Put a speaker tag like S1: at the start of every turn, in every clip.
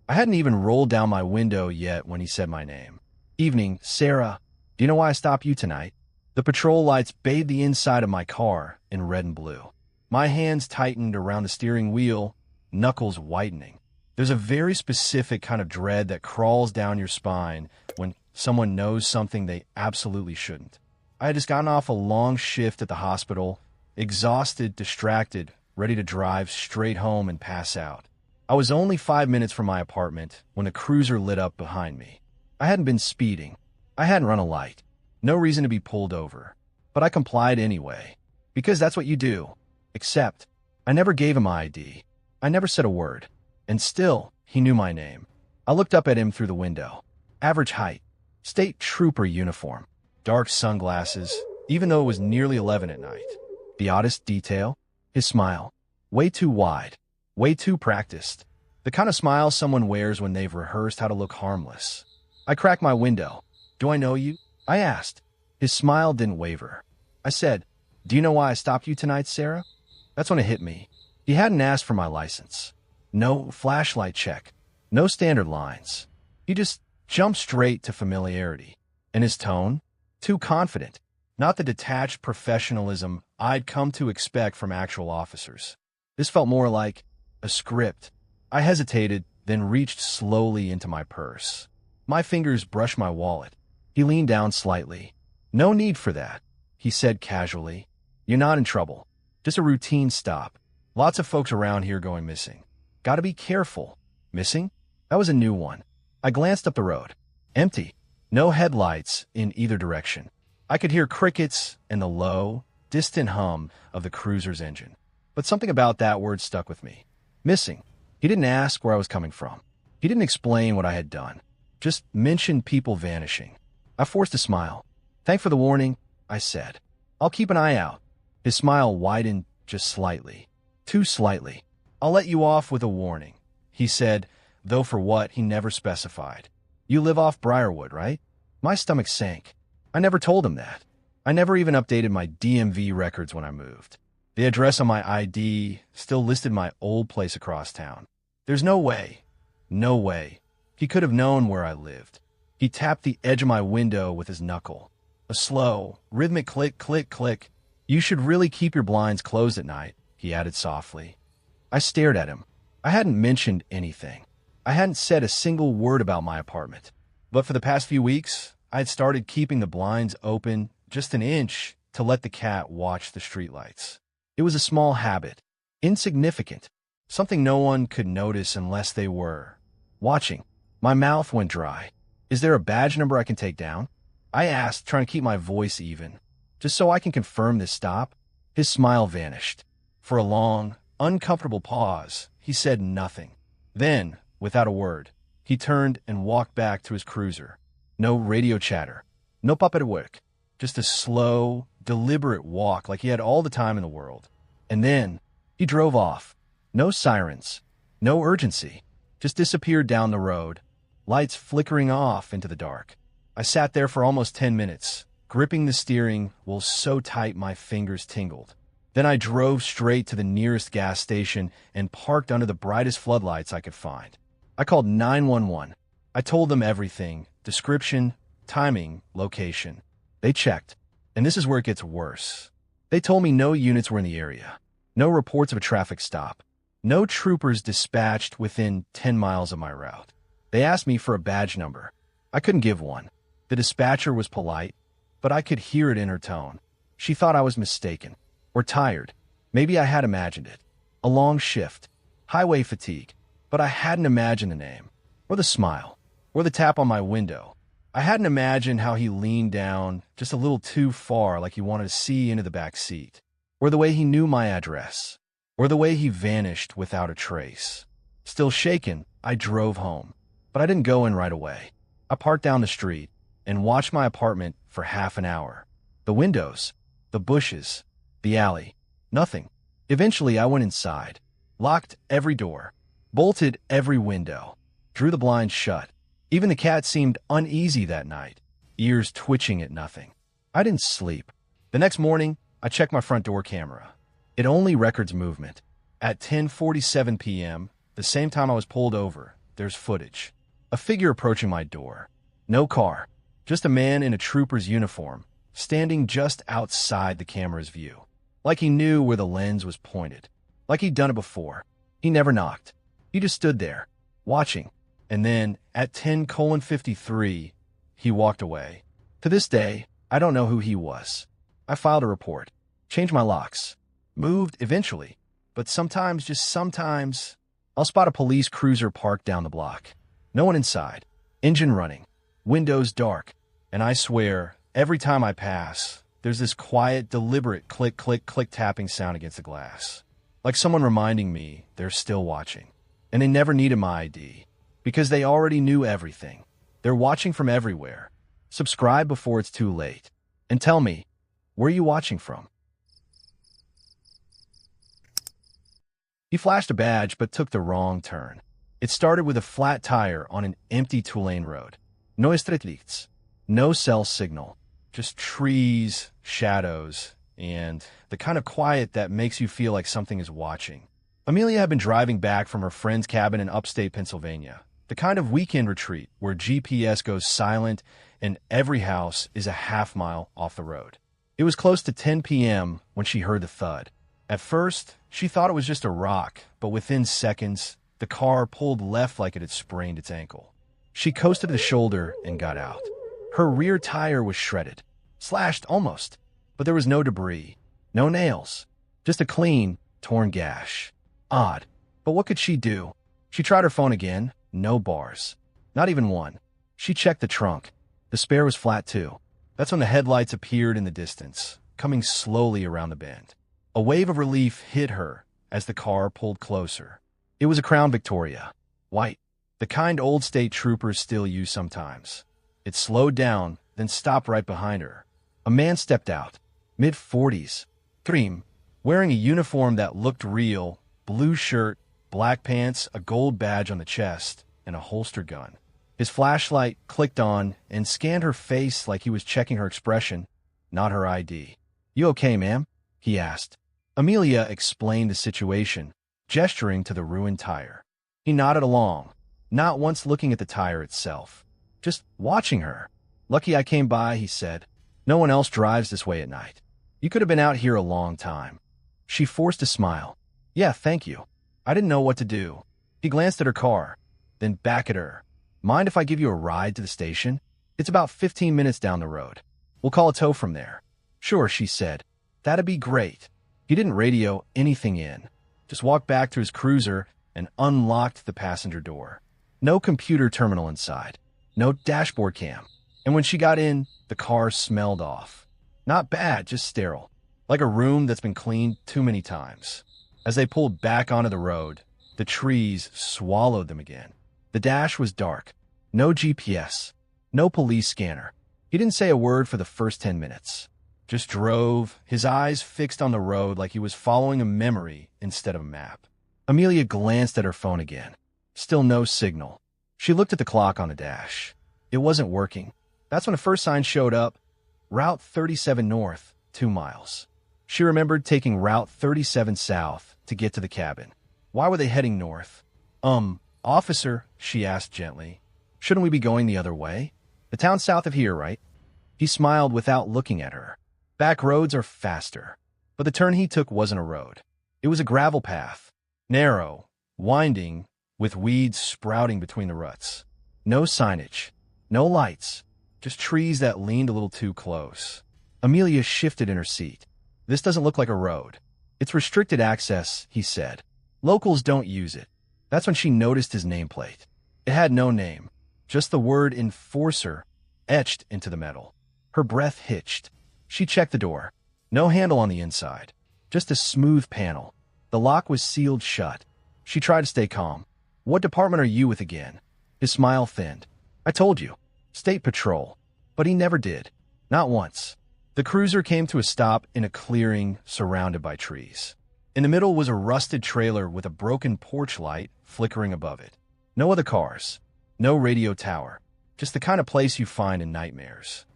S1: I hadn't even rolled down my window yet when he said my name. "Evening, Sarah. Do you know why I stopped you tonight?" The patrol lights bathed the inside of my car in red and blue. My hands tightened around the steering wheel, knuckles whitening. There's a very specific kind of dread that crawls down your spine when someone knows something they absolutely shouldn't. I had just gotten off a long shift at the hospital, exhausted, distracted, ready to drive straight home and pass out. I was only 5 minutes from my apartment when the cruiser lit up behind me. I hadn't been speeding. I hadn't run a light. No reason to be pulled over. But I complied anyway, because that's what you do. Except, I never gave him my ID. I never said a word. And still, he knew my name. I looked up at him through the window. Average height. State trooper uniform. Dark sunglasses, even though it was nearly 11 at night. The oddest detail? His smile. Way too wide. Way too practiced. The kind of smile someone wears when they've rehearsed how to look harmless. I cracked my window. "Do I know you?" I asked. His smile didn't waver. I said, "Do you know why I stopped you tonight, Sarah?" That's when it hit me. He hadn't asked for my license. No flashlight check. No standard lines. He just jumped straight to familiarity. And his tone? Too confident. Not the detached professionalism I'd come to expect from actual officers. This felt more like a script. I hesitated, then reached slowly into my purse. My fingers brushed my wallet. He leaned down slightly. "No need for that," he said casually. "You're not in trouble. Just a routine stop. Lots of folks around here going missing. Gotta be careful." Missing? That was a new one. I glanced up the road. Empty. No headlights in either direction. I could hear crickets and the low, distant hum of the cruiser's engine. But something about that word stuck with me. Missing. He didn't ask where I was coming from. He didn't explain what I had done. Just mentioned people vanishing. I forced a smile. "Thanks for the warning," I said. "I'll keep an eye out." His smile widened just slightly. Too slightly. "I'll let you off with a warning," he said, though for what he never specified. "You live off Briarwood, right?" My stomach sank. I never told him that. I never even updated my DMV records when I moved. The address on my ID still listed my old place across town. There's no way. No way. He could have known where I lived. He tapped the edge of my window with his knuckle. A slow, rhythmic click, click, click. "You should really keep your blinds closed at night," he added softly. I stared at him. I hadn't mentioned anything. I hadn't said a single word about my apartment. But for the past few weeks, I had started keeping the blinds open just an inch to let the cat watch the streetlights. It was a small habit. Insignificant. Something no one could notice unless they were watching. My mouth went dry. "Is there a badge number I can take down?" I asked, trying to keep my voice even. "Just so I can confirm this stop?" His smile vanished. For a long, uncomfortable pause, he said nothing. Then, without a word, he turned and walked back to his cruiser. No radio chatter. No puppet work. Just a slow, deliberate walk like he had all the time in the world. And then, he drove off. No sirens. No urgency. Just disappeared down the road, lights flickering off into the dark. I sat there for almost 10 minutes, gripping the steering wheel so tight my fingers tingled. Then I drove straight to the nearest gas station and parked under the brightest floodlights I could find. I called 911. I told them everything: description, timing, location. They checked, and this is where it gets worse. They told me no units were in the area, no reports of a traffic stop, no troopers dispatched within 10 miles of my route. They asked me for a badge number. I couldn't give one. The dispatcher was polite, but I could hear it in her tone. She thought I was mistaken, or tired. Maybe I had imagined it. A long shift, highway fatigue, but I hadn't imagined the name, or the smile, or the tap on my window. I hadn't imagined how he leaned down just a little too far like he wanted to see into the back seat, or the way he knew my address, or the way he vanished without a trace. Still shaken, I drove home, but I didn't go in right away. I parked down the street and watched my apartment for half an hour. The windows, the bushes, the alley, nothing. Eventually, I went inside, locked every door, bolted every window, drew the blinds shut. Even the cat seemed uneasy that night, ears twitching at nothing. I didn't sleep. The next morning, I checked my front door camera. It only records movement. At 10:47 p.m., the same time I was pulled over, there's footage. A figure approaching my door. No car. Just a man in a trooper's uniform, standing just outside the camera's view. Like he knew where the lens was pointed. Like he'd done it before. He never knocked. He just stood there, watching. And then, at 10:53, he walked away. To this day, I don't know who he was. I filed a report. Changed my locks. Moved eventually. But sometimes, just sometimes, I'll spot a police cruiser parked down the block. No one inside. Engine running. Windows dark. And I swear, every time I pass, there's this quiet, deliberate click, click, click tapping sound against the glass. Like someone reminding me they're still watching. And they never needed my ID. Because they already knew everything. They're watching from everywhere. Subscribe before it's too late. And tell me, where are you watching from? He flashed a badge but took the wrong turn. It started with a flat tire on an empty two-lane road. No streetlights. No cell signal. Just trees, shadows, and the kind of quiet that makes you feel like something is watching. Amelia had been driving back from her friend's cabin in upstate Pennsylvania. The kind of weekend retreat where GPS goes silent and every house is a half-mile off the road. It was close to 10 p.m. when she heard the thud. At first, she thought it was just a rock, but within seconds, the car pulled left like it had sprained its ankle. She coasted to the shoulder and got out. Her rear tire was shredded, slashed almost, but there was no debris, no nails, just a clean, torn gash. Odd, but what could she do? She tried her phone again, no bars, not even one. She checked the trunk. The spare was flat too. That's when the headlights appeared in the distance, coming slowly around the bend. A wave of relief hit her as the car pulled closer. It was a Crown Victoria, white, the kind old state troopers still use sometimes. It slowed down, then stopped right behind her. A man stepped out, mid-40s, trim, wearing a uniform that looked real, blue shirt, black pants, a gold badge on the chest, and a holstered gun. His flashlight clicked on and scanned her face like he was checking her expression, not her ID. "You okay, ma'am?" he asked. Amelia explained the situation, gesturing to the ruined tire. He nodded along, not once looking at the tire itself, just watching her. "Lucky I came by," he said. "No one else drives this way at night. You could have been out here a long time." She forced a smile. "Yeah, thank you. I didn't know what to do." He glanced at her car, then back at her. "Mind if I give you a ride to the station? It's about 15 minutes down the road. We'll call a tow from there." "Sure," she said. "That'd be great." He didn't radio anything in, just walked back to his cruiser and unlocked the passenger door. No computer terminal inside, no dashboard cam. And when she got in, the car smelled off. Not bad, just sterile, like a room that's been cleaned too many times. As they pulled back onto the road, the trees swallowed them again. The dash was dark, no GPS, no police scanner. He didn't say a word for the first 10 minutes. Just drove, his eyes fixed on the road like he was following a memory instead of a map. Amelia glanced at her phone again. Still no signal. She looked at the clock on the dash. It wasn't working. That's when the first sign showed up. Route 37 north, 2 miles. She remembered taking Route 37 south to get to the cabin. Why were they heading north? Officer, she asked gently, shouldn't we be going the other way? The town south of here, right? He smiled without looking at her. Back roads are faster. But the turn he took wasn't a road. It was a gravel path. Narrow, winding, with weeds sprouting between the ruts. No signage. No lights. Just trees that leaned a little too close. Amelia shifted in her seat. "This doesn't look like a road. It's restricted access," he said. "Locals don't use it." That's when she noticed his nameplate. It had no name. Just the word Enforcer etched into the metal. Her breath hitched. She checked the door. No handle on the inside. Just a smooth panel. The lock was sealed shut. She tried to stay calm. "What department are you with again?" His smile thinned. "I told you. State Patrol." But he never did. Not once. The cruiser came to a stop in a clearing surrounded by trees. In the middle was a rusted trailer with a broken porch light flickering above it. No other cars. No radio tower. Just the kind of place you find in nightmares.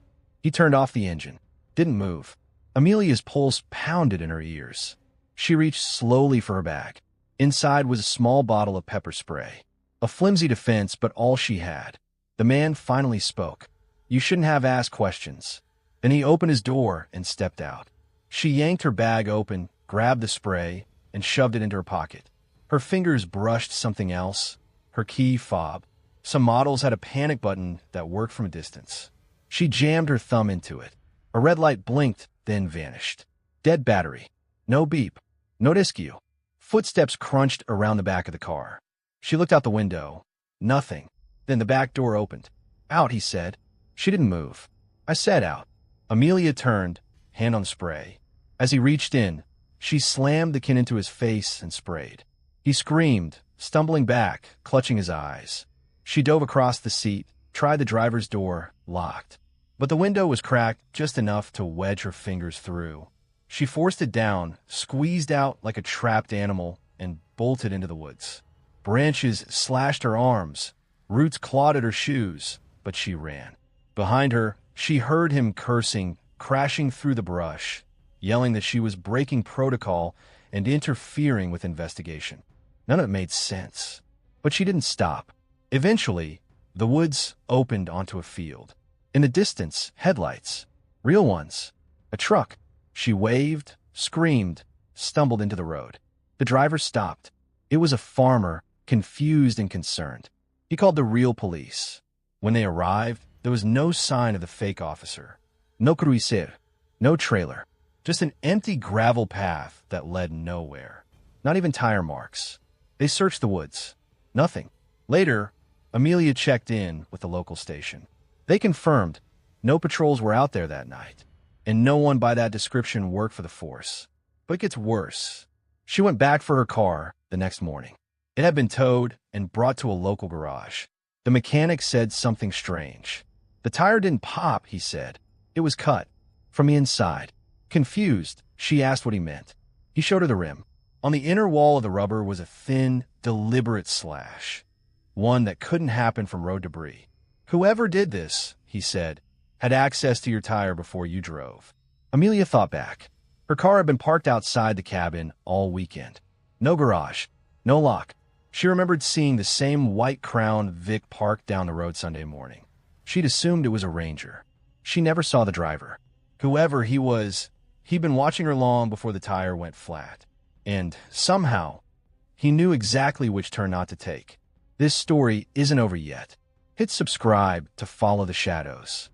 S1: He turned off the engine. Didn't move. Amelia's pulse pounded in her ears. She reached slowly for her bag. Inside was a small bottle of pepper spray. A flimsy defense, but all she had. The man finally spoke. "You shouldn't have asked questions." Then he opened his door and stepped out. She yanked her bag open, grabbed the spray, and shoved it into her pocket. Her fingers brushed something else, her key fob. Some models had a panic button that worked from a distance. She jammed her thumb into it. A red light blinked, then vanished. Dead battery. No beep. No rescue. Footsteps crunched around the back of the car. She looked out the window. Nothing. Then the back door opened. "Out," he said. She didn't move. "I said out." Amelia turned, hand on spray. As he reached in, she slammed the can into his face and sprayed. He screamed, stumbling back, clutching his eyes. She dove across the seat, tried the driver's door, locked. But the window was cracked just enough to wedge her fingers through. She forced it down, squeezed out like a trapped animal, and bolted into the woods. Branches slashed her arms, roots clawed at her shoes, but she ran. Behind her, she heard him cursing, crashing through the brush, yelling that she was breaking protocol and interfering with investigation. None of it made sense. But she didn't stop. Eventually, the woods opened onto a field. In the distance, headlights. Real ones. A truck. She waved, screamed, stumbled into the road. The driver stopped. It was a farmer, confused and concerned. He called the real police. When they arrived, there was no sign of the fake officer. No cruiser. No trailer. Just an empty gravel path that led nowhere. Not even tire marks. They searched the woods. Nothing. Later, Amelia checked in with the local station. They confirmed no patrols were out there that night, and no one by that description worked for the force. But it gets worse. She went back for her car the next morning. It had been towed and brought to a local garage. The mechanic said something strange. The tire didn't pop, he said. It was cut from the inside. Confused, she asked what he meant. He showed her the rim. On the inner wall of the rubber was a thin, deliberate slash. One that couldn't happen from road debris. "Whoever did this," he said, "had access to your tire before you drove." Amelia thought back. Her car had been parked outside the cabin all weekend. No garage, no lock. She remembered seeing the same white Crown Vic parked down the road Sunday morning. She'd assumed it was a Ranger. She never saw the driver. Whoever he was, he'd been watching her long before the tire went flat. And somehow, he knew exactly which turn not to take. This story isn't over yet. Hit subscribe to follow the shadows.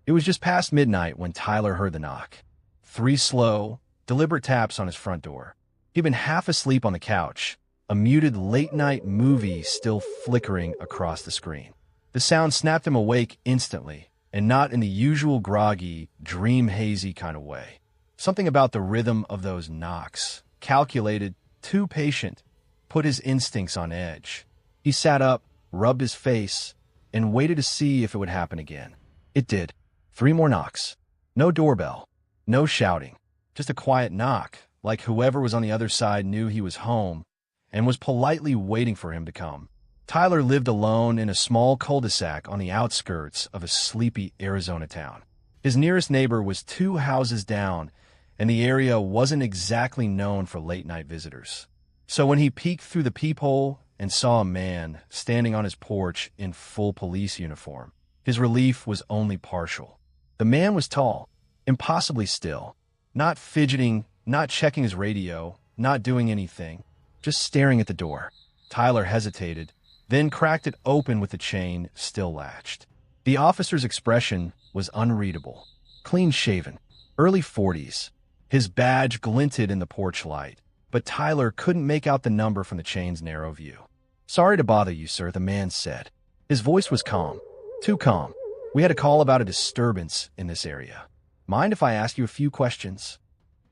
S1: It was just past midnight when Tyler heard the knock. 3 slow, deliberate taps on his front door. He'd been half asleep on the couch, a muted late-night movie still flickering across the screen. The sound snapped him awake instantly, and not in the usual groggy, dream-hazy kind of way. Something about the rhythm of those knocks, calculated, too patient, put his instincts on edge. He sat up, rubbed his face, and waited to see if it would happen again. It did. 3 more knocks. No doorbell. No shouting. Just a quiet knock, like whoever was on the other side knew he was home and was politely waiting for him to come. Tyler lived alone in a small cul-de-sac on the outskirts of a sleepy Arizona town. His nearest neighbor was 2 houses down, and the area wasn't exactly known for late-night visitors. So when he peeked through the peephole and saw a man standing on his porch in full police uniform, his relief was only partial. The man was tall, impossibly still, not fidgeting, not checking his radio, not doing anything, just staring at the door. Tyler hesitated, then cracked it open with the chain still latched. The officer's expression was unreadable. Clean-shaven, early 40s. His badge glinted in the porch light, but Tyler couldn't make out the number from the chain's narrow view. "Sorry to bother you, sir," the man said. His voice was calm. Too calm. "We had a call about a disturbance in this area. Mind if I ask you a few questions?"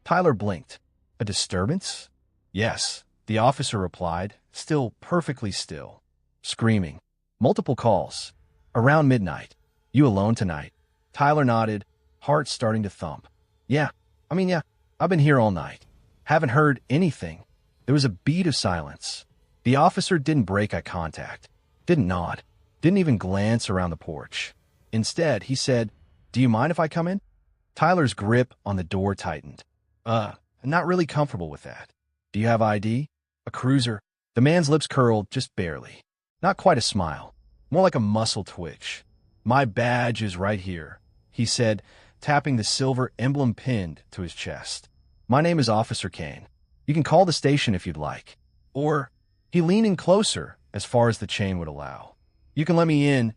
S1: Tyler blinked. "A disturbance?" "Yes," the officer replied, still perfectly still. "Screaming. Multiple calls. Around midnight. You alone tonight?" Tyler nodded, heart starting to thump. Yeah, I've been here all night. Haven't heard anything." There was a beat of silence. The officer didn't break eye contact, didn't nod, didn't even glance around the porch. Instead, he said, "Do you mind if I come in?" Tyler's grip on the door tightened. I'm not really comfortable with that. Do you have ID?" A cruiser? The man's lips curled just barely. Not quite a smile. More like a muscle twitch. My badge is right here, he said, tapping the silver emblem pinned to his chest. My name is Officer Kane. You can call the station if you'd like. Or, he leaned in closer as far as the chain would allow. You can let me in,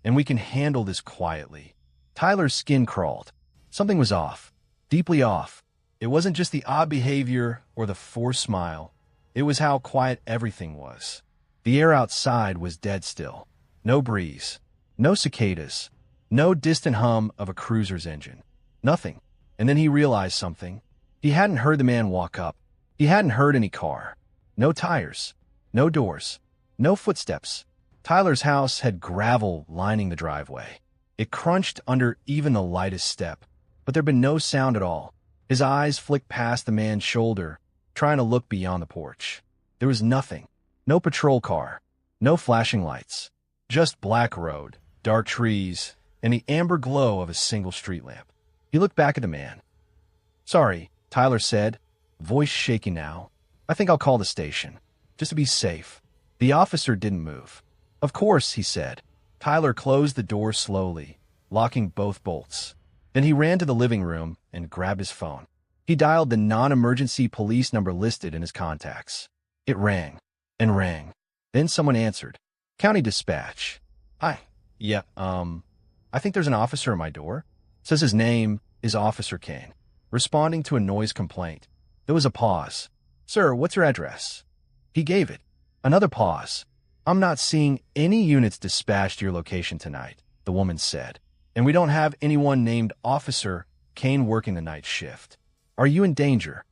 S1: and we can handle this quietly. Tyler's skin crawled. Something was off. Deeply off. It wasn't just the odd behavior or the forced smile. It was how quiet everything was. The air outside was dead still. No breeze. No cicadas. No distant hum of a cruiser's engine. Nothing. And then he realized something. He hadn't heard the man walk up. He hadn't heard any car. No tires. No doors. No footsteps. Tyler's house had gravel lining the driveway. It crunched under even the lightest step. But there'd been no sound at all. His eyes flicked past the man's shoulder, trying to look beyond the porch. There was nothing. No patrol car. No flashing lights. Just black road, dark trees, and the amber glow of a single street lamp. He looked back at the man. Sorry, Tyler said, voice shaking now. I think I'll call the station, just to be safe. The officer didn't move. Of course, he said. Tyler closed the door slowly, locking both bolts. Then he ran to the living room and grabbed his phone. He dialed the non-emergency police number listed in his contacts. It rang and rang. Then someone answered. County Dispatch. Hi. Yeah, I think there's an officer at my door. Says his name is Officer Kane. Responding to a noise complaint. There was a pause. Sir, what's your address? He gave it. Another pause. I'm not seeing any units dispatched to your location tonight, the woman said. And we don't have anyone named Officer Kane working the night shift. Are you in danger?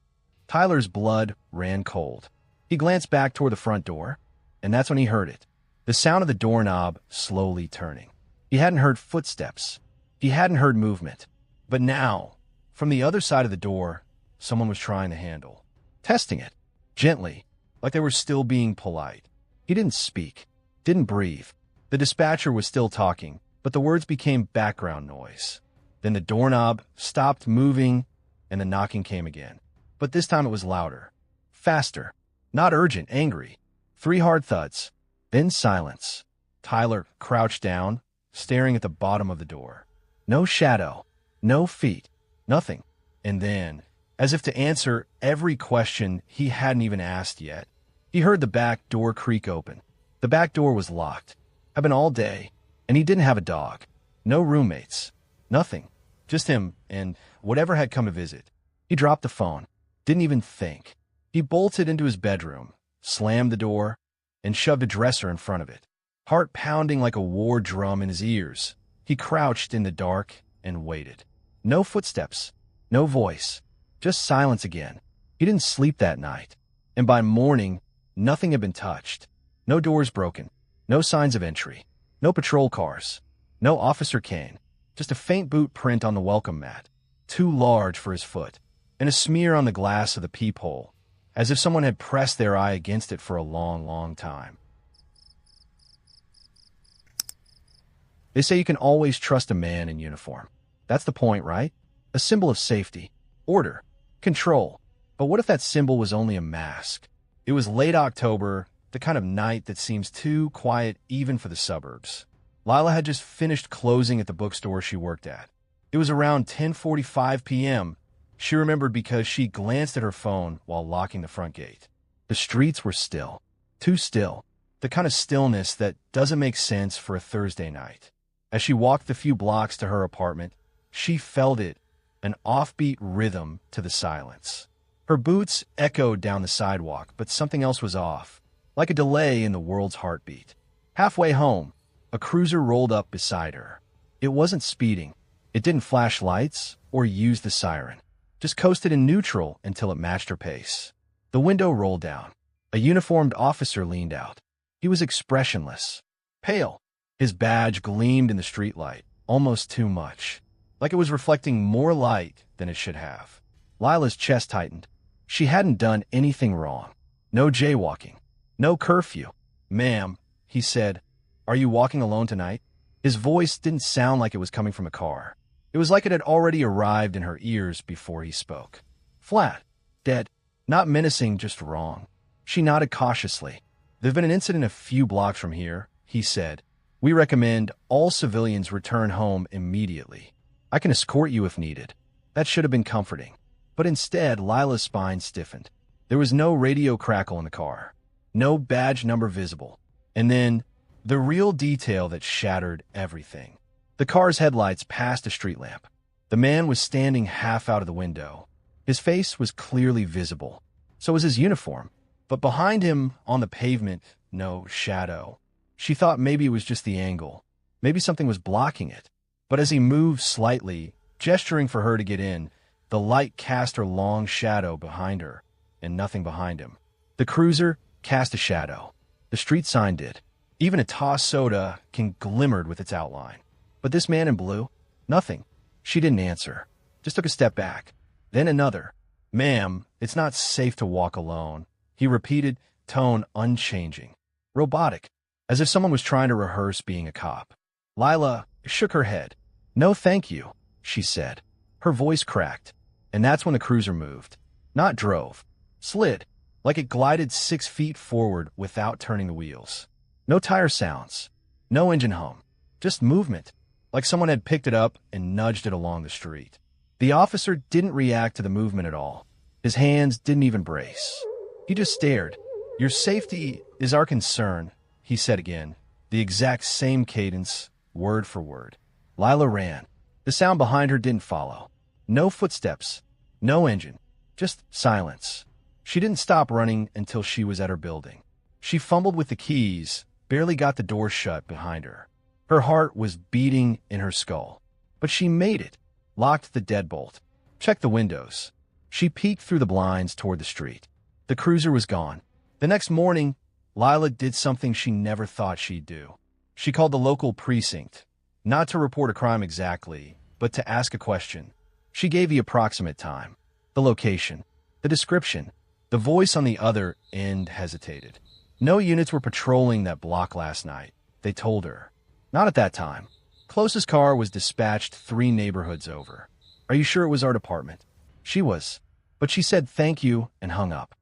S1: Tyler's blood ran cold. He glanced back toward the front door, and that's when he heard it. The sound of the doorknob slowly turning. He hadn't heard footsteps. He hadn't heard movement. But now, from the other side of the door, someone was trying the handle. Testing it. Gently, like they were still being polite. He didn't speak. Didn't breathe. The dispatcher was still talking, but the words became background noise. Then the doorknob stopped moving, and the knocking came again. But this time it was louder. Faster. Not urgent, angry. 3 hard thuds. Then silence. Tyler crouched down, staring at the bottom of the door. No shadow. No feet. Nothing. And then, as if to answer every question he hadn't even asked yet, he heard the back door creak open. The back door was locked. Had been all day, and he didn't have a dog. No roommates. Nothing. Just him and whatever had come to visit. He dropped the phone. Didn't even think. He bolted into his bedroom, slammed the door, and shoved a dresser in front of it. Heart pounding like a war drum in his ears, he crouched in the dark and waited. No footsteps. No voice. Just silence again. He didn't sleep that night. And by morning, nothing had been touched. No doors broken. No signs of entry. No patrol cars. No Officer Kane. Just a faint boot print on the welcome mat, too large for his foot, and a smear on the glass of the peephole, as if someone had pressed their eye against it for a long, long time. They say you can always trust a man in uniform. That's the point, right? A symbol of safety, order, control. But what if that symbol was only a mask? It was late October, the kind of night that seems too quiet even for the suburbs. Lila had just finished closing at the bookstore she worked at. It was around 10:45 p.m. She remembered because she glanced at her phone while locking the front gate. The streets were still. Too still. The kind of stillness that doesn't make sense for a Thursday night. As she walked the few blocks to her apartment, she felt it, an offbeat rhythm to the silence. Her boots echoed down the sidewalk, but something else was off, like a delay in the world's heartbeat. Halfway home, a cruiser rolled up beside her. It wasn't speeding. It didn't flash lights or use the siren. Just coasted in neutral until it matched her pace. The window rolled down. A uniformed officer leaned out. He was expressionless, pale. His badge gleamed in the streetlight, almost too much, like it was reflecting more light than it should have. Lila's chest tightened. She hadn't done anything wrong. No jaywalking. No curfew. Ma'am, he said, are you walking alone tonight? His voice didn't sound like it was coming from a car. It was like it had already arrived in her ears before he spoke. Flat. Dead. Not menacing, just wrong. She nodded cautiously. "There's been an incident a few blocks from here," he said. "We recommend all civilians return home immediately. I can escort you if needed." That should have been comforting. But instead, Lila's spine stiffened. There was no radio crackle in the car. No badge number visible. And then, the real detail that shattered everything. The car's headlights passed a street lamp. The man was standing half out of the window. His face was clearly visible. So was his uniform. But behind him, on the pavement, no shadow. She thought maybe it was just the angle. Maybe something was blocking it. But as he moved slightly, gesturing for her to get in, the light cast her long shadow behind her, and nothing behind him. The cruiser cast a shadow. The street sign did. Even a tossed soda can glimmered with its outline. But this man in blue? Nothing. She didn't answer. Just took a step back. Then another. "Ma'am, it's not safe to walk alone," he repeated, tone unchanging. Robotic, as if someone was trying to rehearse being a cop. Lila shook her head. "No, thank you," she said. Her voice cracked. And that's when the cruiser moved. Not drove. Slid, like it glided 6 feet forward without turning the wheels. No tire sounds. No engine hum. Just movement, like someone had picked it up and nudged it along the street. The officer didn't react to the movement at all. His hands didn't even brace. He just stared. "Your safety is our concern," he said again, the exact same cadence, word for word. Lila ran. The sound behind her didn't follow. No footsteps, no engine, just silence. She didn't stop running until she was at her building. She fumbled with the keys, barely got the door shut behind her. Her heart was beating in her skull. But she made it, locked the deadbolt, checked the windows. She peeked through the blinds toward the street. The cruiser was gone. The next morning, Lila did something she never thought she'd do. She called the local precinct, not to report a crime exactly, but to ask a question. She gave the approximate time, the location, the description. The voice on the other end hesitated. No units were patrolling that block last night, they told her. Not at that time. Closest car was dispatched 3 neighborhoods over. "Are you sure it was our department?" She was. But she said thank you and hung up.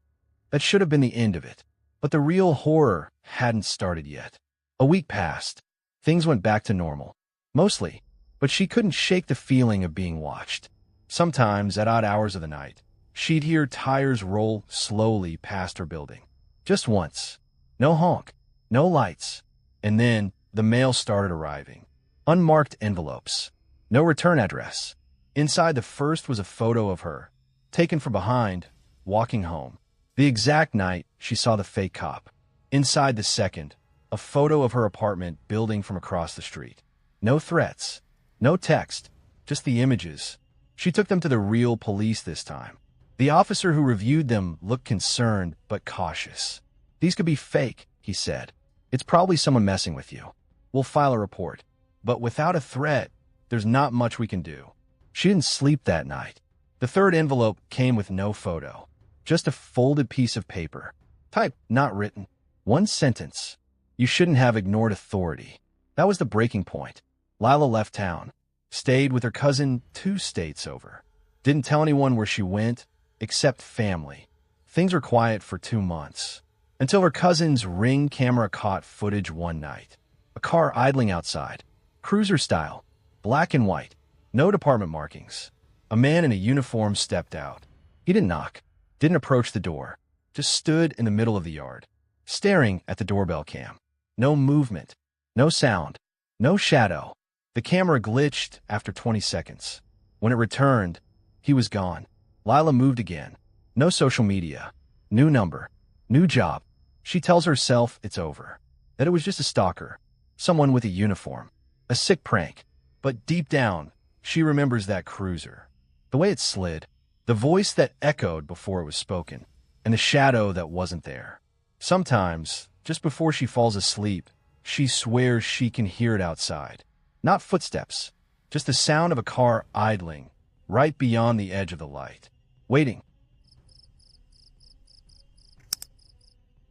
S1: That should have been the end of it. But the real horror hadn't started yet. A week passed. Things went back to normal. Mostly. But she couldn't shake the feeling of being watched. Sometimes, at odd hours of the night, she'd hear tires roll slowly past her building. Just once. No honk. No lights. And then the mail started arriving. Unmarked envelopes. No return address. Inside the first was a photo of her, taken from behind, walking home. The exact night she saw the fake cop. Inside the second, a photo of her apartment building from across the street. No threats. No text. Just the images. She took them to the real police this time. The officer who reviewed them looked concerned but cautious. "These could be fake," he said. "It's probably someone messing with you. We'll file a report. But without a threat, there's not much we can do." She didn't sleep that night. The third envelope came with no photo. Just a folded piece of paper. Typed, not written. One sentence. "You shouldn't have ignored authority." That was the breaking point. Lila left town. Stayed with her cousin 2 states over. Didn't tell anyone where she went, except family. Things were quiet for 2 months. Until her cousin's Ring camera caught footage one night. A car idling outside. Cruiser style. Black and white. No department markings. A man in a uniform stepped out. He didn't knock. Didn't approach the door. Just stood in the middle of the yard, staring at the doorbell cam. No movement. No sound. No shadow. The camera glitched after 20 seconds. When it returned, he was gone. Lila moved again. No social media. New number. New job. She tells herself it's over. That it was just a stalker. Someone with a uniform. A sick prank. But deep down, she remembers that cruiser. The way it slid. The voice that echoed before it was spoken. And the shadow that wasn't there. Sometimes, just before she falls asleep, she swears she can hear it outside. Not footsteps, just the sound of a car idling right beyond the edge of the light, waiting.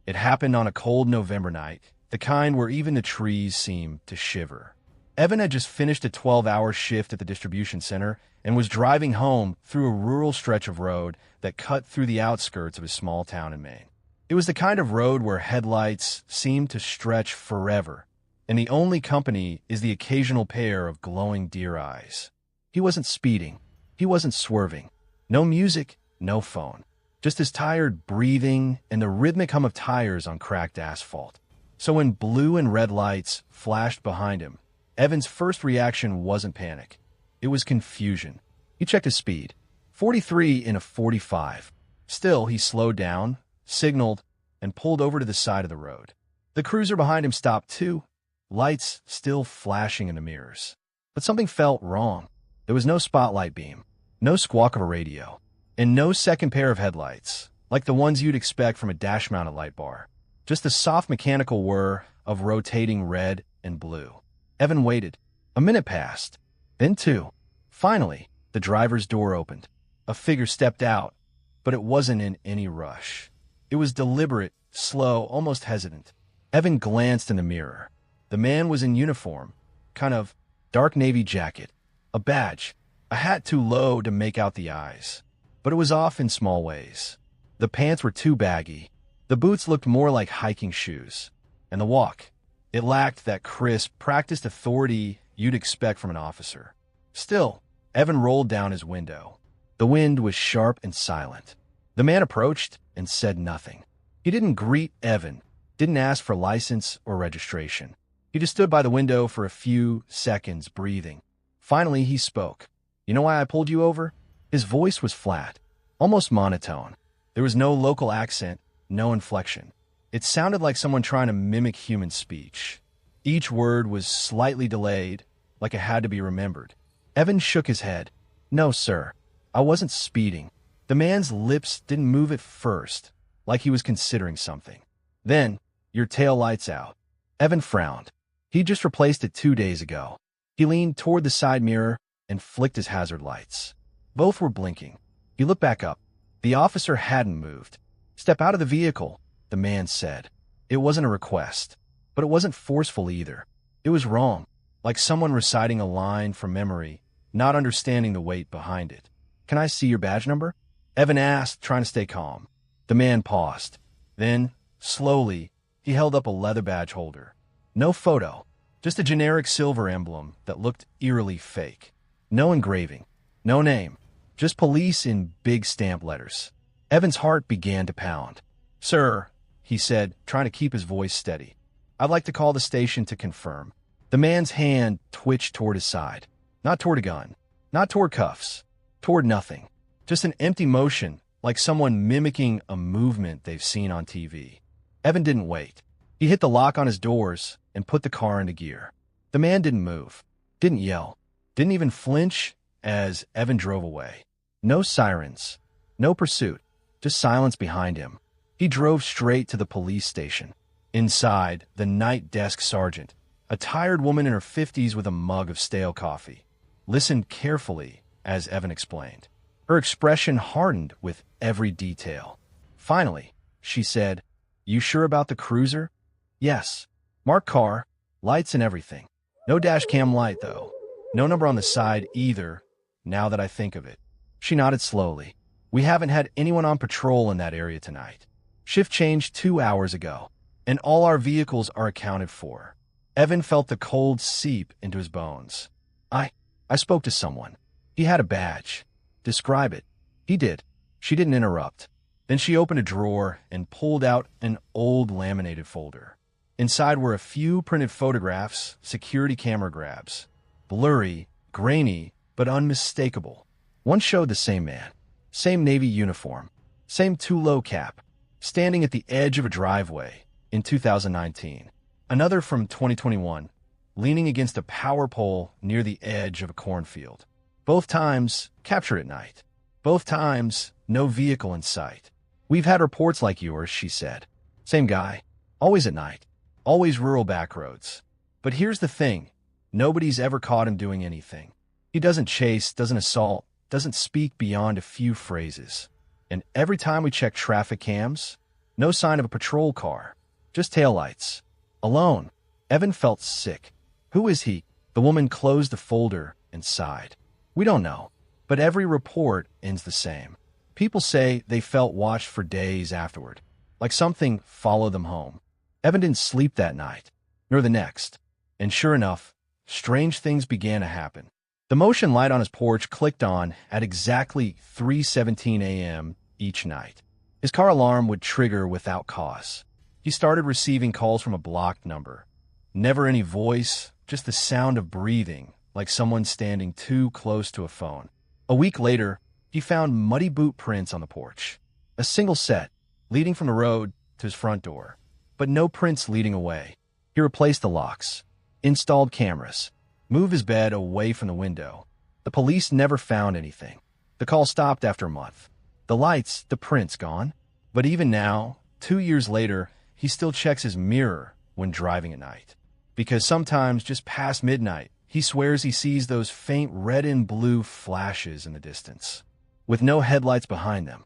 S1: It happened on a cold November night, the kind where even the trees seemed to shiver. Evan had just finished a 12-hour shift at the distribution center and was driving home through a rural stretch of road that cut through the outskirts of his small town in Maine. It was the kind of road where headlights seem to stretch forever, and the only company is the occasional pair of glowing deer eyes. He wasn't speeding. He wasn't swerving. No music, no phone. Just his tired breathing and the rhythmic hum of tires on cracked asphalt. So when blue and red lights flashed behind him, Evan's first reaction wasn't panic. It was confusion. He checked his speed. 43 in a 45. Still, he slowed down, signaled, and pulled over to the side of the road. The cruiser behind him stopped too, lights still flashing in the mirrors. But something felt wrong. There was no spotlight beam, no squawk of a radio, and no second pair of headlights, like the ones you'd expect from a dash-mounted light bar. Just the soft mechanical whir of rotating red and blue. Evan waited. A minute passed. Then two. Finally, the driver's door opened. A figure stepped out, but it wasn't in any rush. It was deliberate, slow, almost hesitant. Evan glanced in the mirror. The man was in uniform, kind of dark navy jacket, a badge, a hat too low to make out the eyes. But it was off in small ways. The pants were too baggy. The boots looked more like hiking shoes. And the walk, it lacked that crisp, practiced authority you'd expect from an officer. Still, Evan rolled down his window. The wind was sharp and silent. The man approached and said nothing. He didn't greet Evan, didn't ask for license or registration. He just stood by the window for a few seconds, breathing. Finally, he spoke. "You know why I pulled you over?" His voice was flat, almost monotone. There was no local accent, no inflection. It sounded like someone trying to mimic human speech. Each word was slightly delayed, like it had to be remembered. Evan shook his head. "No, sir. I wasn't speeding." The man's lips didn't move at first, like he was considering something. Then, "Your tail light's out." Evan frowned. He just replaced it 2 days ago. He leaned toward the side mirror and flicked his hazard lights. Both were blinking. He looked back up. The officer hadn't moved. "Step out of the vehicle," the man said. It wasn't a request, but it wasn't forceful either. It was wrong, like someone reciting a line from memory, not understanding the weight behind it. "Can I see your badge number?" Evan asked, trying to stay calm. The man paused. Then, slowly, he held up a leather badge holder. No photo, just a generic silver emblem that looked eerily fake. No engraving, no name, just police in big stamp letters. Evan's heart began to pound. "Sir," he said, trying to keep his voice steady, "I'd like to call the station to confirm." The man's hand twitched toward his side. Not toward a gun, not toward cuffs, toward nothing. Just an empty motion, like someone mimicking a movement they've seen on TV. Evan didn't wait. He hit the lock on his doors and put the car into gear. The man didn't move, didn't yell, didn't even flinch as Evan drove away. No sirens, no pursuit, just silence behind him. He drove straight to the police station. Inside, the night desk sergeant, a tired woman in her 50s with a mug of stale coffee, listened carefully as Evan explained. Her expression hardened with every detail. Finally, she said, "You sure about the cruiser?" "Yes. Marked car, lights and everything. No dash cam light, though. No number on the side either, now that I think of it." She nodded slowly. "We haven't had anyone on patrol in that area tonight. Shift changed 2 hours ago, and all our vehicles are accounted for." Evan felt the cold seep into his bones. I spoke to someone. He had a badge." "Describe it." He did. She didn't interrupt. Then she opened a drawer and pulled out an old laminated folder. Inside were a few printed photographs, security camera grabs. Blurry, grainy, but unmistakable. One showed the same man, same Navy uniform, same too-low cap, standing at the edge of a driveway in 2019. Another from 2021, leaning against a power pole near the edge of a cornfield. Both times, captured at night. Both times, no vehicle in sight. "We've had reports like yours," she said. "Same guy. Always at night. Always rural backroads. But here's the thing. Nobody's ever caught him doing anything. He doesn't chase, doesn't assault, doesn't speak beyond a few phrases. And every time we check traffic cams, no sign of a patrol car. Just taillights. Alone." Evan felt sick. "Who is he?" The woman closed the folder and sighed. "We don't know, but every report ends the same. People say they felt watched for days afterward. like something followed them home. Evan didn't sleep that night, nor the next. And sure enough, strange things began to happen. The motion light on his porch clicked on at exactly 3:17 a.m. each night. His car alarm would trigger without cause. He started receiving calls from a blocked number. Never any voice, just the sound of breathing, like someone standing too close to a phone. A week later, he found muddy boot prints on the porch. A single set, leading from the road to his front door. But no prints leading away. He replaced the locks, installed cameras, moved his bed away from the window. The police never found anything. The call stopped after a month. The lights, the prints gone. But even now, 2 years later, he still checks his mirror when driving at night. Because sometimes, just past midnight, he swears he sees those faint red and blue flashes in the distance, with no headlights behind them.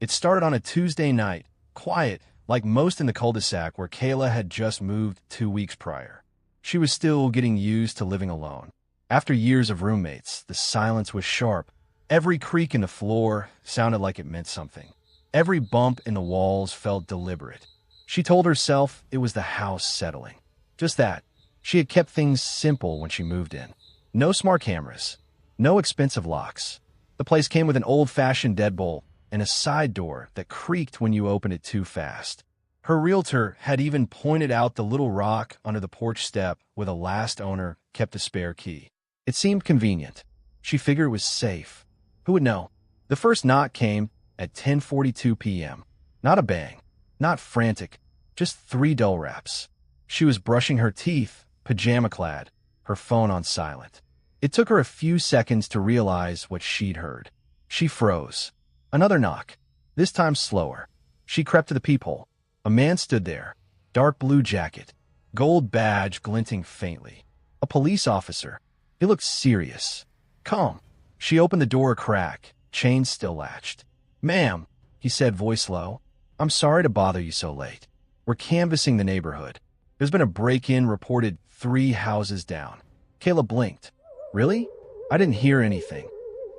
S1: It started on a Tuesday night, quiet, like most in the cul-de-sac where Kayla had just moved 2 weeks prior. She was still getting used to living alone. After years of roommates, the silence was sharp. Every creak in the floor sounded like it meant something. Every bump in the walls felt deliberate. She told herself it was the house settling. Just that. She had kept things simple when she moved in. No smart cameras. No expensive locks. The place came with an old-fashioned deadbolt and a side door that creaked when you opened it too fast. Her realtor had even pointed out the little rock under the porch step where the last owner kept a spare key. It seemed convenient. She figured it was safe. Who would know? The first knock came at 10:42 p.m. Not a bang. Not frantic. Just 3 dull raps. She was brushing her teeth, pajama-clad, her phone on silent. It took her a few seconds to realize what she'd heard. She froze. Another knock. This time slower. She crept to the peephole. A man stood there. Dark blue jacket. Gold badge glinting faintly. A police officer. He looked serious. Calm. She opened the door a crack. Chain still latched. "Ma'am," he said, voice low. "I'm sorry to bother you so late. We're canvassing the neighborhood. There's been a break-in reported 3 houses down." Kayla blinked. "Really? I didn't hear anything.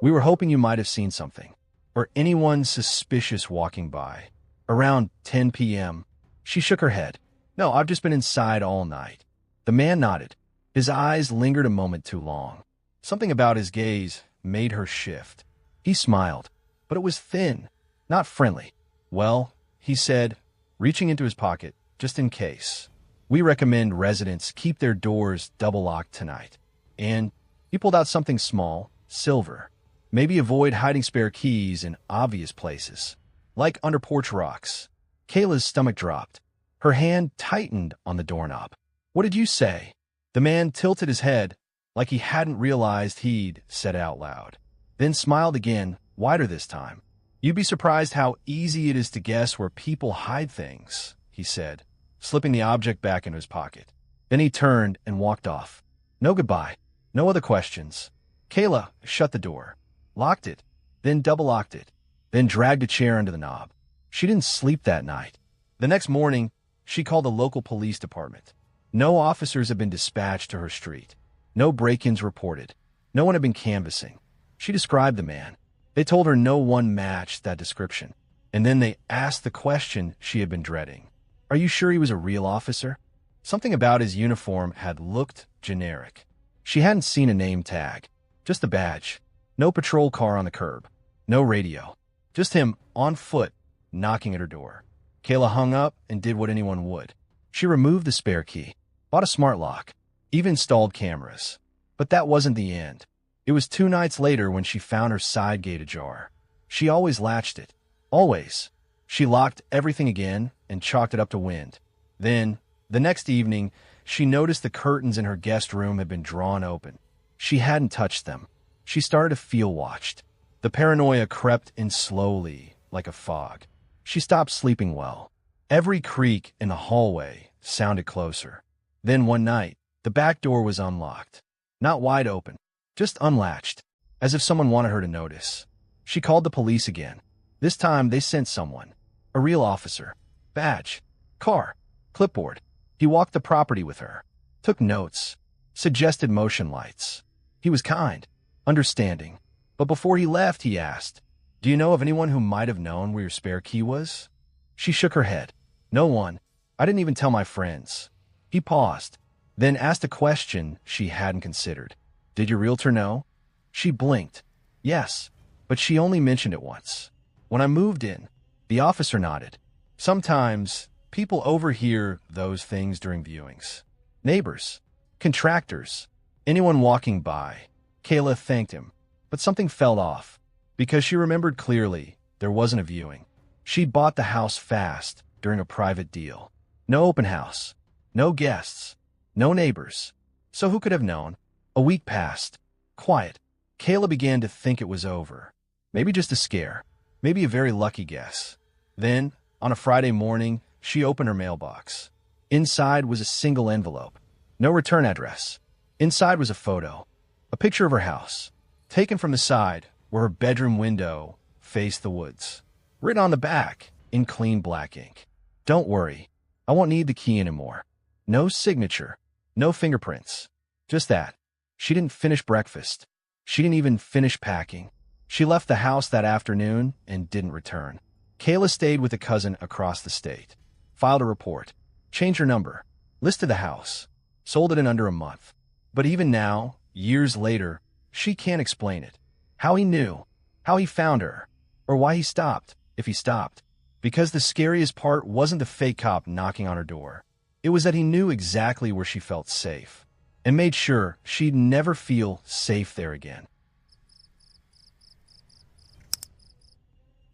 S1: We were hoping you might have seen something. Or anyone suspicious walking by." Around 10 p.m., she shook her head. "No, I've just been inside all night." The man nodded. His eyes lingered a moment too long. Something about his gaze made her shift. He smiled, but it was thin, not friendly. "Well," he said, reaching into his pocket, "just in case. We recommend residents keep their doors double-locked tonight." And he pulled out something small, silver. Maybe avoid hiding spare keys in obvious places, like under porch rocks. Kayla's stomach dropped. Her hand tightened on the doorknob. "What did you say?" The man tilted his head, like he hadn't realized he'd said it out loud, then smiled again, wider this time. "You'd be surprised how easy it is to guess where people hide things," he said, slipping the object back into his pocket. Then he turned and walked off. No goodbye, no other questions. Kayla shut the door, locked it, then double-locked it, then dragged a chair under the knob. She didn't sleep that night. The next morning, she called the local police department. No officers had been dispatched to her street. No break-ins reported. No one had been canvassing. She described the man. They told her no one matched that description. And then they asked the question she had been dreading. "Are you sure he was a real officer?" Something about his uniform had looked generic. She hadn't seen a name tag. Just a badge. No patrol car on the curb. No radio. Just him, on foot, knocking at her door. Kayla hung up and did what anyone would. She removed the spare key, bought a smart lock, even installed cameras. But that wasn't the end. It was 2 nights later when she found her side gate ajar. She always latched it. Always. She locked everything again and chalked it up to wind. Then, the next evening, she noticed the curtains in her guest room had been drawn open. She hadn't touched them. She started to feel watched. The paranoia crept in slowly, like a fog. She stopped sleeping well. Every creak in the hallway sounded closer. Then one night, the back door was unlocked. Not wide open, just unlatched, as if someone wanted her to notice. She called the police again. This time they sent someone. A real officer. Badge. Car. Clipboard. He walked the property with her. Took notes. Suggested motion lights. He was kind. Understanding. But before he left, he asked, Do you know of anyone who might have known where your spare key was? She shook her head. No one. I didn't even tell my friends. He paused, then asked a question she hadn't considered. Did your realtor know? She blinked. Yes, but she only mentioned it once. When I moved in, the officer nodded. Sometimes, people overhear those things during viewings. Neighbors, contractors, anyone walking by. Kayla thanked him, but something fell off. Because she remembered clearly, there wasn't a viewing. She'd bought the house fast during a private deal. No open house, no guests, no neighbors. So who could have known? A week passed. Quiet. Kayla began to think it was over. Maybe just a scare. Maybe a very lucky guess. Then, on a Friday morning, she opened her mailbox. Inside was a single envelope. No return address. Inside was a photo. A picture of her house, taken from the side where her bedroom window faced the woods. Written on the back in clean black ink. Don't worry, I won't need the key anymore. No signature, no fingerprints. Just that. She didn't finish breakfast. She didn't even finish packing. She left the house that afternoon and didn't return. Kayla stayed with a cousin across the state. Filed a report. Changed her number. Listed the house. Sold it in under a month. But even now, years later, she can't explain it. How he knew, how he found her, or why he stopped, if he stopped. Because the scariest part wasn't the fake cop knocking on her door. It was that he knew exactly where she felt safe, and made sure she'd never feel safe there again.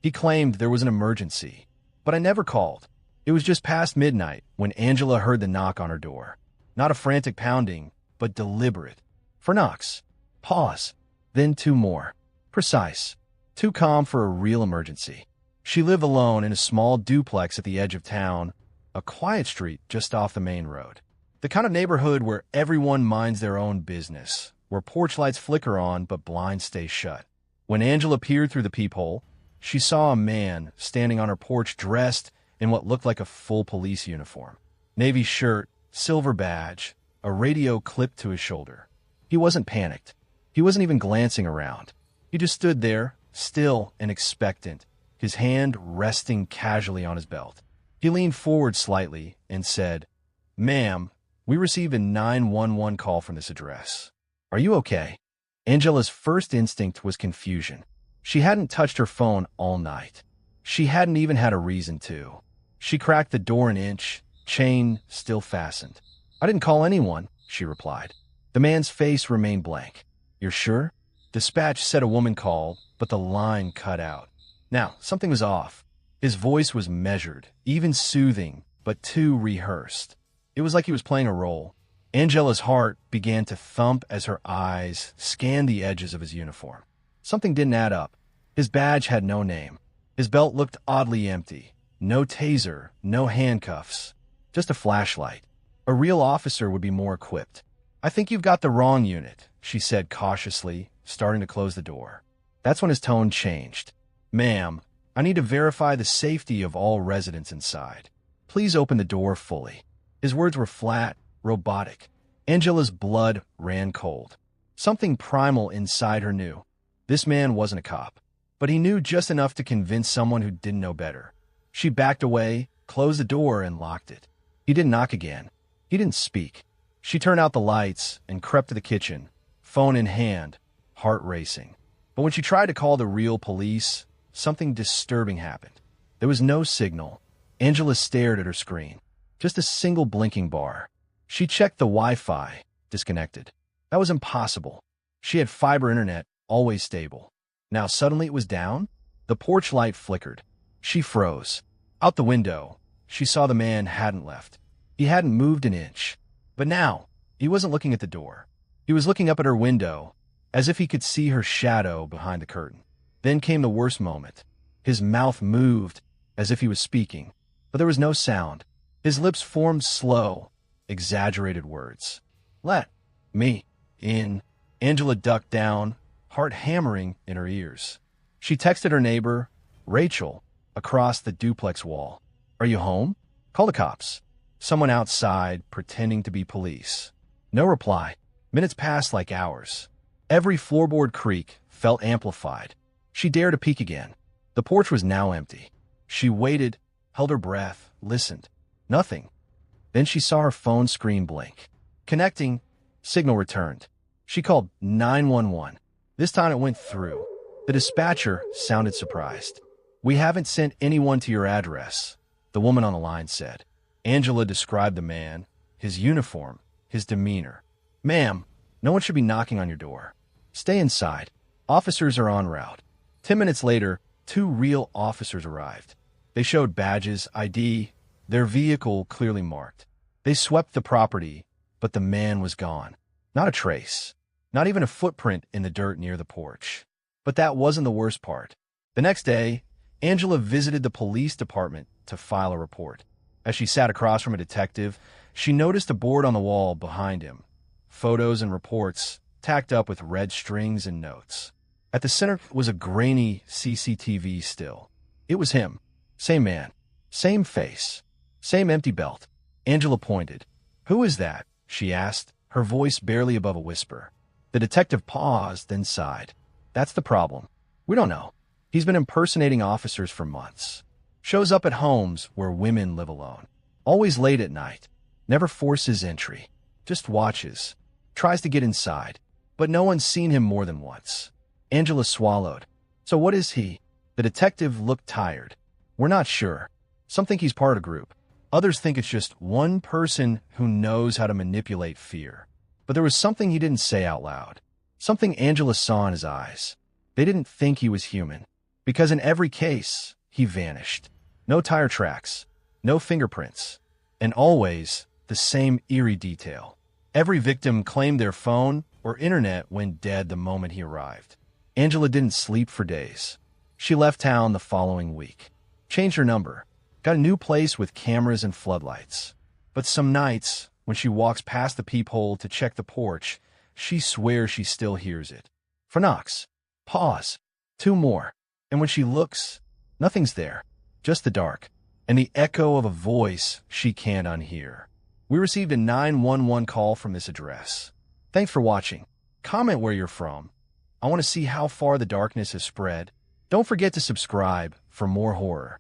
S1: He claimed there was an emergency, but I never called. It was just past midnight when Angela heard the knock on her door. Not a frantic pounding, but deliberate. For knocks. Pause. Then two more. Precise. Too calm for a real emergency. She lived alone in a small duplex at the edge of town, a quiet street just off the main road. The kind of neighborhood where everyone minds their own business, where porch lights flicker on but blinds stay shut. When Angela peered through the peephole, she saw a man standing on her porch dressed in what looked like a full police uniform. Navy shirt, silver badge, a radio clipped to his shoulder. He wasn't panicked. He wasn't even glancing around. He just stood there, still and expectant, his hand resting casually on his belt. He leaned forward slightly and said, "Ma'am, we received a 911 call from this address. Are you okay?" Angela's first instinct was confusion. She hadn't touched her phone all night. She hadn't even had a reason to. She cracked the door an inch, chain still fastened. "I didn't call anyone," she replied. The man's face remained blank. "You're sure?" Dispatch said a woman called, but the line cut out. Now, something was off. His voice was measured, even soothing, but too rehearsed. It was like he was playing a role. Angela's heart began to thump as her eyes scanned the edges of his uniform. Something didn't add up. His badge had no name. His belt looked oddly empty. No taser, no handcuffs. Just a flashlight. A real officer would be more equipped. "I think you've got the wrong unit," she said cautiously, starting to close the door. That's when his tone changed. "Ma'am, I need to verify the safety of all residents inside. Please open the door fully." His words were flat, robotic. Angela's blood ran cold. Something primal inside her knew. This man wasn't a cop, but he knew just enough to convince someone who didn't know better. She backed away, closed the door, and locked it. He didn't knock again. He didn't speak. She turned out the lights and crept to the kitchen, phone in hand, heart racing. But when she tried to call the real police, something disturbing happened. There was no signal. Angela stared at her screen. Just a single blinking bar. She checked the Wi-Fi, disconnected. That was impossible. She had fiber internet, always stable. Now suddenly it was down? The porch light flickered. She froze. Out the window, she saw the man hadn't left. He hadn't moved an inch. But now, he wasn't looking at the door. He was looking up at her window, as if he could see her shadow behind the curtain. Then came the worst moment. His mouth moved, as if he was speaking, but there was no sound. His lips formed slow, exaggerated words. "Let me in." Angela ducked down, heart hammering in her ears. She texted her neighbor, Rachel, across the duplex wall. "Are you home? Call the cops." Someone outside pretending to be police. No reply. Minutes passed like hours. Every floorboard creak felt amplified. She dared to peek again. The porch was now empty. She waited, held her breath, listened. Nothing. Then she saw her phone screen blink. Connecting. Signal returned. She called 911. This time it went through. The dispatcher sounded surprised. "We haven't sent anyone to your address," the woman on the line said. Angela described the man, his uniform, his demeanor. "Ma'am, no one should be knocking on your door. Stay inside. Officers are en route." 10 minutes later, 2 real officers arrived. They showed badges, ID, their vehicle clearly marked. They swept the property, but the man was gone. Not a trace. Not even a footprint in the dirt near the porch. But that wasn't the worst part. The next day, Angela visited the police department to file a report. As she sat across from a detective, she noticed a board on the wall behind him. Photos and reports tacked up with red strings and notes. At the center was a grainy CCTV still. It was him. Same man. Same face. Same empty belt. Angela pointed. "Who is that?" she asked, her voice barely above a whisper. The detective paused, then sighed. "That's the problem. We don't know. He's been impersonating officers for months. Shows up at homes where women live alone. Always late at night. Never forces entry. Just watches. Tries to get inside. But no one's seen him more than once." Angela swallowed. "So what is he?" The detective looked tired. "We're not sure. Some think he's part of a group. Others think it's just one person who knows how to manipulate fear." But there was something he didn't say out loud. Something Angela saw in his eyes. They didn't think he was human. Because in every case, he vanished. No tire tracks. No fingerprints. And always the same eerie detail. Every victim claimed their phone or internet went dead the moment he arrived. Angela didn't sleep for days. She left town the following week. Changed her number. Got a new place with cameras and floodlights. But some nights, when she walks past the peephole to check the porch, she swears she still hears it. For knocks. Pause. 2 more. And when she looks, nothing's there. Just the dark. And the echo of a voice she can't unhear. We received a 911 call from this address. Thanks for watching. Comment where you're from. I want to see how far the darkness has spread. Don't forget to subscribe for more horror.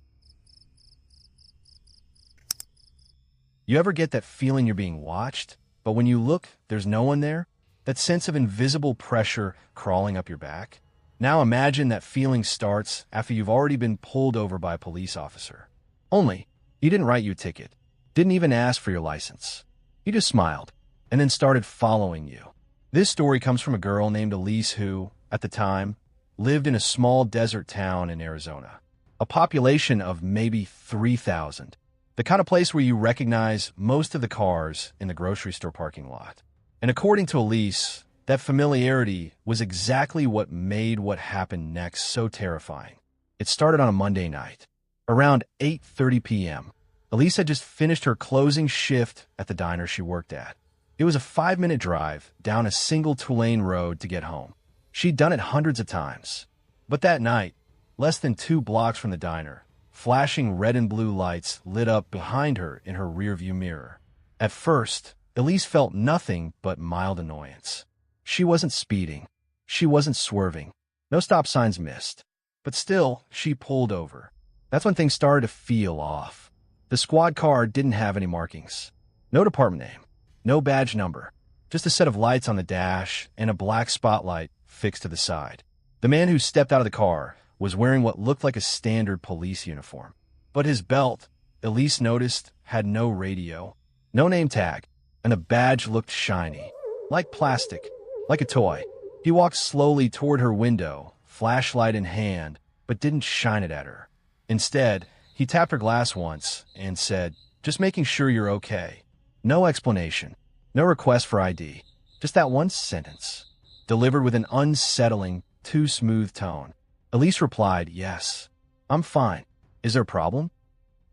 S1: You ever get that feeling you're being watched, but when you look, there's no one there? That sense of invisible pressure crawling up your back? Now imagine that feeling starts after you've already been pulled over by a police officer. Only, he didn't write you a ticket, didn't even ask for your license. He just smiled, and then started following you. This story comes from a girl named Elise who, at the time, lived in a small desert town in Arizona. A population of maybe 3,000. The kind of place where you recognize most of the cars in the grocery store parking lot. And according to Elise, that familiarity was exactly what made what happened next so terrifying. It started on a Monday night. Around 8:30 p.m., Elise had just finished her closing shift at the diner she worked at. It was a 5-minute drive down a single 2-lane road to get home. She'd done it hundreds of times. But that night, less than 2 blocks from the diner, flashing red and blue lights lit up behind her in her rearview mirror. At first, Elise felt nothing but mild annoyance. She wasn't speeding. She wasn't swerving. No stop signs missed. But still, she pulled over. That's when things started to feel off. The squad car didn't have any markings. No department name. No badge number. Just a set of lights on the dash and a black spotlight fixed to the side. The man who stepped out of the car was wearing what looked like a standard police uniform. But his belt, Elise noticed, had no radio, no name tag, and the badge looked shiny, like plastic, like a toy. He walked slowly toward her window, flashlight in hand, but didn't shine it at her. Instead, he tapped her glass once and said, "Just making sure you're okay." No explanation, no request for ID, just that one sentence, delivered with an unsettling, too smooth tone. Elise replied, "Yes, I'm fine. Is there a problem?"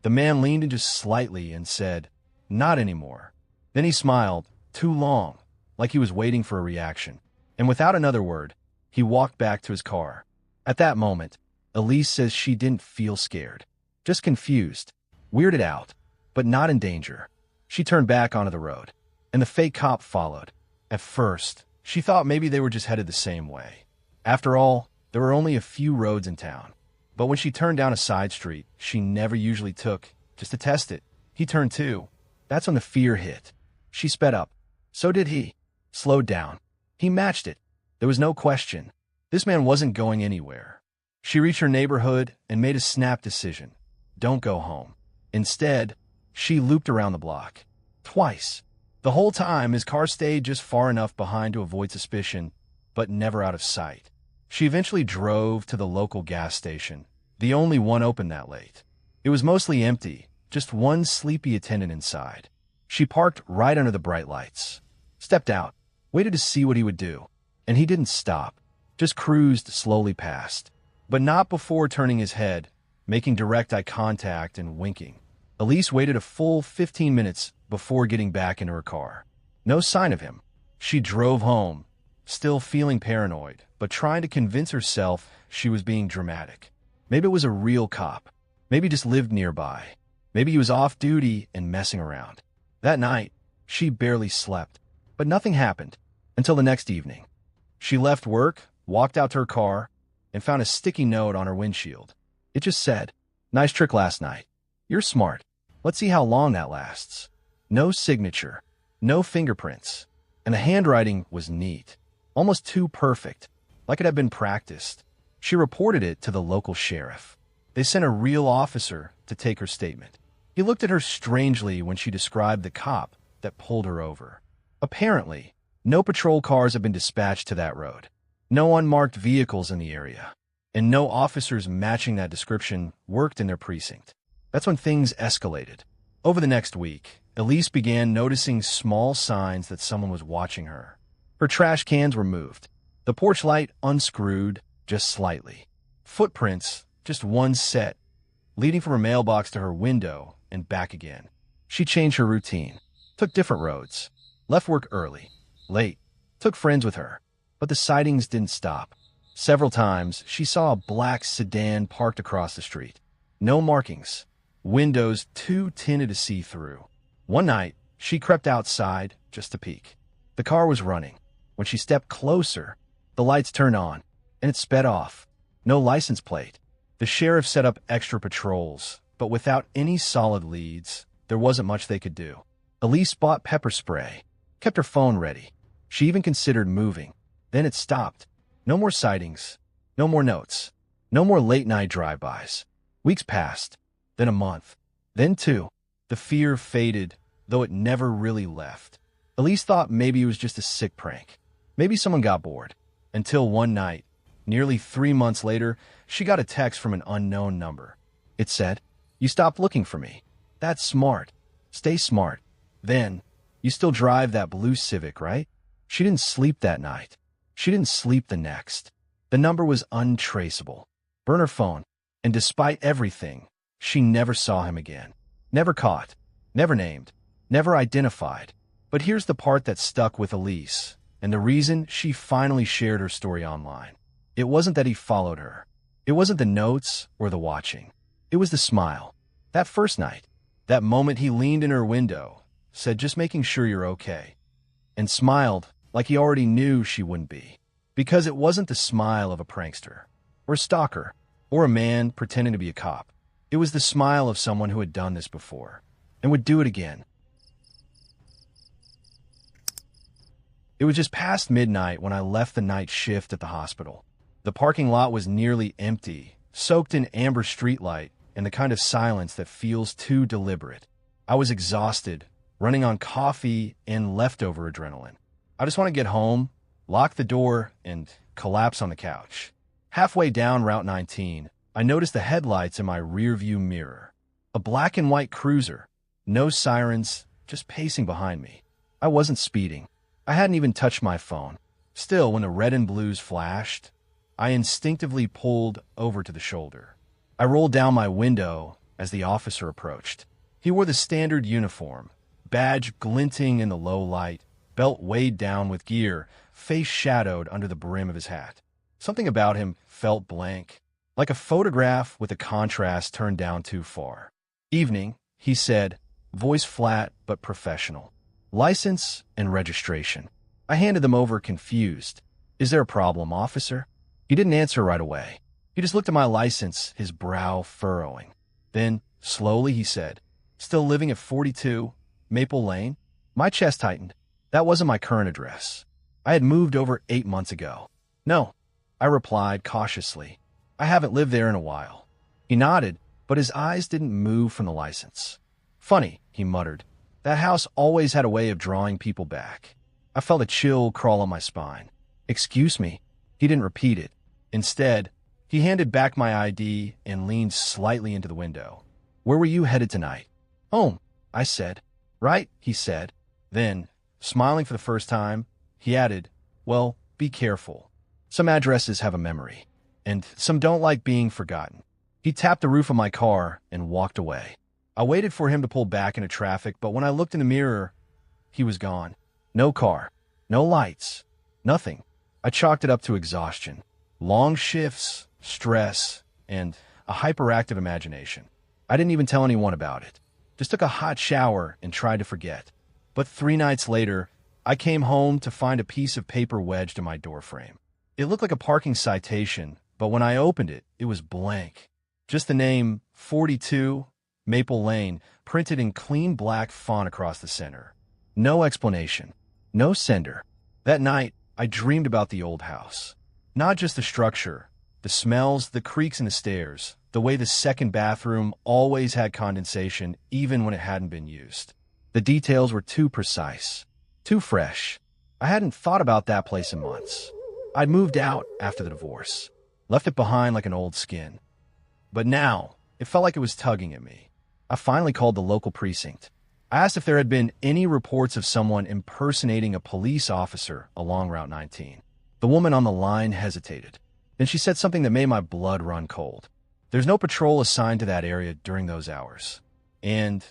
S1: The man leaned in just slightly and said, "Not anymore." Then he smiled, too long, like he was waiting for a reaction. And without another word, he walked back to his car. At that moment, Elise says she didn't feel scared, just confused, weirded out, but not in danger. She turned back onto the road, and the fake cop followed. At first, she thought maybe they were just headed the same way. After all, there were only a few roads in town. But when she turned down a side street she never usually took, just to test it, he turned too. That's when the fear hit. She sped up. So did he. Slowed down. He matched it. There was no question. This man wasn't going anywhere. She reached her neighborhood and made a snap decision. Don't go home. Instead, she looped around the block. Twice. The whole time, his car stayed just far enough behind to avoid suspicion, but never out of sight. She eventually drove to the local gas station, the only one open that late. It was mostly empty, just one sleepy attendant inside. She parked right under the bright lights. Stepped out, waited to see what he would do, and he didn't stop, just cruised slowly past. But not before turning his head, making direct eye contact and winking. Elise waited a full 15 minutes before getting back into her car. No sign of him. She drove home, still feeling paranoid, but trying to convince herself she was being dramatic. Maybe it was a real cop. Maybe he just lived nearby. Maybe he was off duty and messing around. That night, she barely slept, but nothing happened until the next evening. She left work, walked out to her car, and found a sticky note on her windshield. It just said, "Nice trick last night. You're smart. Let's see how long that lasts." No signature, no fingerprints, and the handwriting was neat, almost too perfect, like it had been practiced. She reported it to the local sheriff. They sent a real officer to take her statement. He looked at her strangely when she described the cop that pulled her over. Apparently, no patrol cars had been dispatched to that road, no unmarked vehicles in the area, and no officers matching that description worked in their precinct. That's when things escalated. Over the next week, Elise began noticing small signs that someone was watching her. Her trash cans were moved. The porch light unscrewed just slightly. Footprints, just one set, leading from her mailbox to her window and back again. She changed her routine, took different roads, left work early, late, took friends with her. But the sightings didn't stop. Several times, she saw a black sedan parked across the street. No markings. Windows too tinted to see through. One night, she crept outside just to peek. The car was running. When she stepped closer, the lights turned on, and it sped off. No license plate. The sheriff set up extra patrols, but without any solid leads, there wasn't much they could do. Elise bought pepper spray, kept her phone ready. She even considered moving. Then it stopped. No more sightings. No more notes. No more late-night drive-bys. Weeks passed. Then a month. Then two. The fear faded, though it never really left. Elise thought maybe it was just a sick prank. Maybe someone got bored. Until one night, nearly 3 months later, she got a text from an unknown number. It said, "You stopped looking for me. That's smart. Stay smart. Then, you still drive that blue Civic, right?" She didn't sleep that night. She didn't sleep the next. The number was untraceable. Burn her phone, and despite everything, she never saw him again. Never caught, never named, never identified. But here's the part that stuck with Elise, and the reason she finally shared her story online. It wasn't that he followed her. It wasn't the notes or the watching. It was the smile. That first night, that moment he leaned in her window, said, "Just making sure you're okay," and smiled like he already knew she wouldn't be. Because it wasn't the smile of a prankster, or a stalker, or a man pretending to be a cop. It was the smile of someone who had done this before, and would do it again. It was just past midnight when I left the night shift at the hospital. The parking lot was nearly empty, soaked in amber streetlight and the kind of silence that feels too deliberate. I was exhausted, running on coffee and leftover adrenaline. I just want to get home, lock the door, and collapse on the couch. Halfway down Route 19, I noticed the headlights in my rearview mirror. A black and white cruiser. No sirens, just pacing behind me. I wasn't speeding. I hadn't even touched my phone. Still, when the red and blues flashed, I instinctively pulled over to the shoulder. I rolled down my window as the officer approached. He wore the standard uniform, badge glinting in the low light, belt weighed down with gear, face shadowed under the brim of his hat. Something about him felt blank, like a photograph with the contrast turned down too far. "Evening," he said, voice flat but professional. "License and registration." I handed them over confused. "Is there a problem, officer?" He didn't answer right away. He just looked at my license, his brow furrowing. Then, slowly, he said, "Still living at 42 Maple Lane?" My chest tightened. That wasn't my current address. I had moved over 8 months ago. "No," I replied cautiously. "I haven't lived there in a while." He nodded, but his eyes didn't move from the license. "Funny," he muttered. "That house always had a way of drawing people back." I felt a chill crawl on my spine. "Excuse me." He didn't repeat it. Instead, he handed back my ID and leaned slightly into the window. "Where were you headed tonight?" "Home," I said. "Right," he said. Then, smiling for the first time, he added, "Well, be careful. Some addresses have a memory, and some don't like being forgotten." He tapped the roof of my car and walked away. I waited for him to pull back into traffic, but when I looked in the mirror, he was gone. No car, no lights, nothing. I chalked it up to exhaustion, long shifts, stress, and a hyperactive imagination. I didn't even tell anyone about it. Just took a hot shower and tried to forget. But 3 nights later, I came home to find a piece of paper wedged in my doorframe. It looked like a parking citation, but when I opened it, it was blank. Just the name 42 Maple Lane printed in clean black font across the center. No explanation. No sender. That night, I dreamed about the old house. Not just the structure, the smells, the creaks in the stairs, the way the second bathroom always had condensation even when it hadn't been used. The details were too precise, too fresh. I hadn't thought about that place in months. I'd moved out after the divorce, left it behind like an old skin. But now, it felt like it was tugging at me. I finally called the local precinct. I asked if there had been any reports of someone impersonating a police officer along Route 19. The woman on the line hesitated. Then she said something that made my blood run cold. "There's no patrol assigned to that area during those hours. And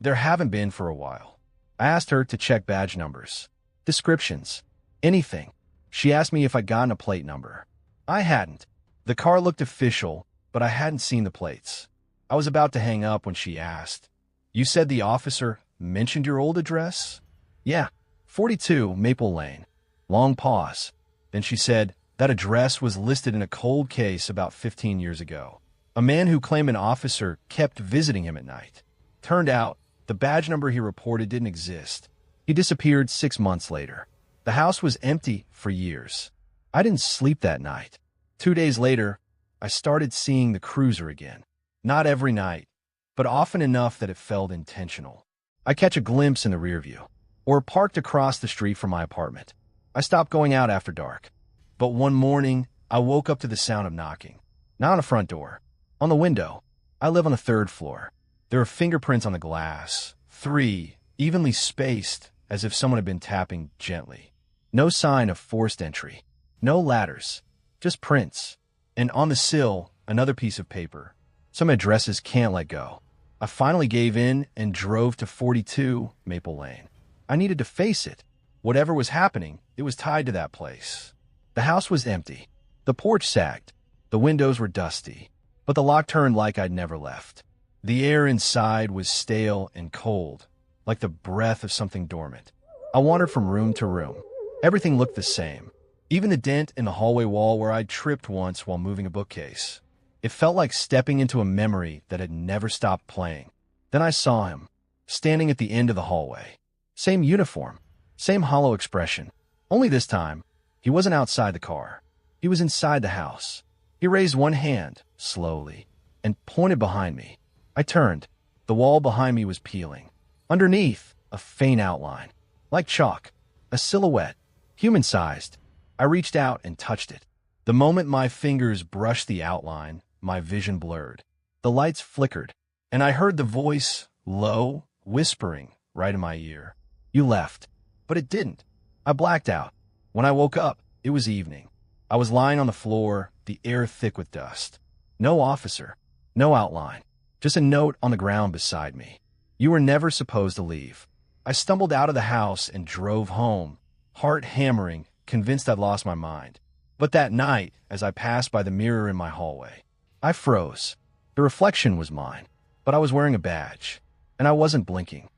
S1: there haven't been for a while." I asked her to check badge numbers, descriptions, anything. She asked me if I'd gotten a plate number. I hadn't. The car looked official, but I hadn't seen the plates. I was about to hang up when she asked, "You said the officer mentioned your old address?" "Yeah, 42 Maple Lane." Long pause. Then she said, "That address was listed in a cold case about 15 years ago. A man who claimed an officer kept visiting him at night. Turned out, the badge number he reported didn't exist. He disappeared 6 months later. The house was empty for years." I didn't sleep that night. 2 days later, I started seeing the cruiser again. Not every night, but often enough that it felt intentional. I catch a glimpse in the rearview, or parked across the street from my apartment. I stopped going out after dark. But one morning, I woke up to the sound of knocking. Not on the front door, on the window. I live on the 3rd floor. There are fingerprints on the glass, 3, evenly spaced, as if someone had been tapping gently. No sign of forced entry. No ladders, just prints. And on the sill, another piece of paper. Some addresses can't let go. I finally gave in and drove to 42 Maple Lane. I needed to face it. Whatever was happening, it was tied to that place. The house was empty. The porch sagged. The windows were dusty. But the lock turned like I'd never left. The air inside was stale and cold, like the breath of something dormant. I wandered from room to room. Everything looked the same. Even the dent in the hallway wall where I'd tripped once while moving a bookcase. It felt like stepping into a memory that had never stopped playing. Then I saw him, standing at the end of the hallway. Same uniform, same hollow expression. Only this time, he wasn't outside the car. He was inside the house. He raised one hand, slowly, and pointed behind me. I turned. The wall behind me was peeling. Underneath, a faint outline. Like chalk, a silhouette, human-sized. I reached out and touched it. The moment my fingers brushed the outline, my vision blurred. The lights flickered, and I heard the voice, low, whispering, right in my ear. "You left." But it didn't. I blacked out. When I woke up, it was evening. I was lying on the floor, the air thick with dust. No officer, no outline, just a note on the ground beside me. "You were never supposed to leave." I stumbled out of the house and drove home, heart hammering, convinced I'd lost my mind. But that night, as I passed by the mirror in my hallway, I froze. The reflection was mine, but I was wearing a badge, and I wasn't blinking.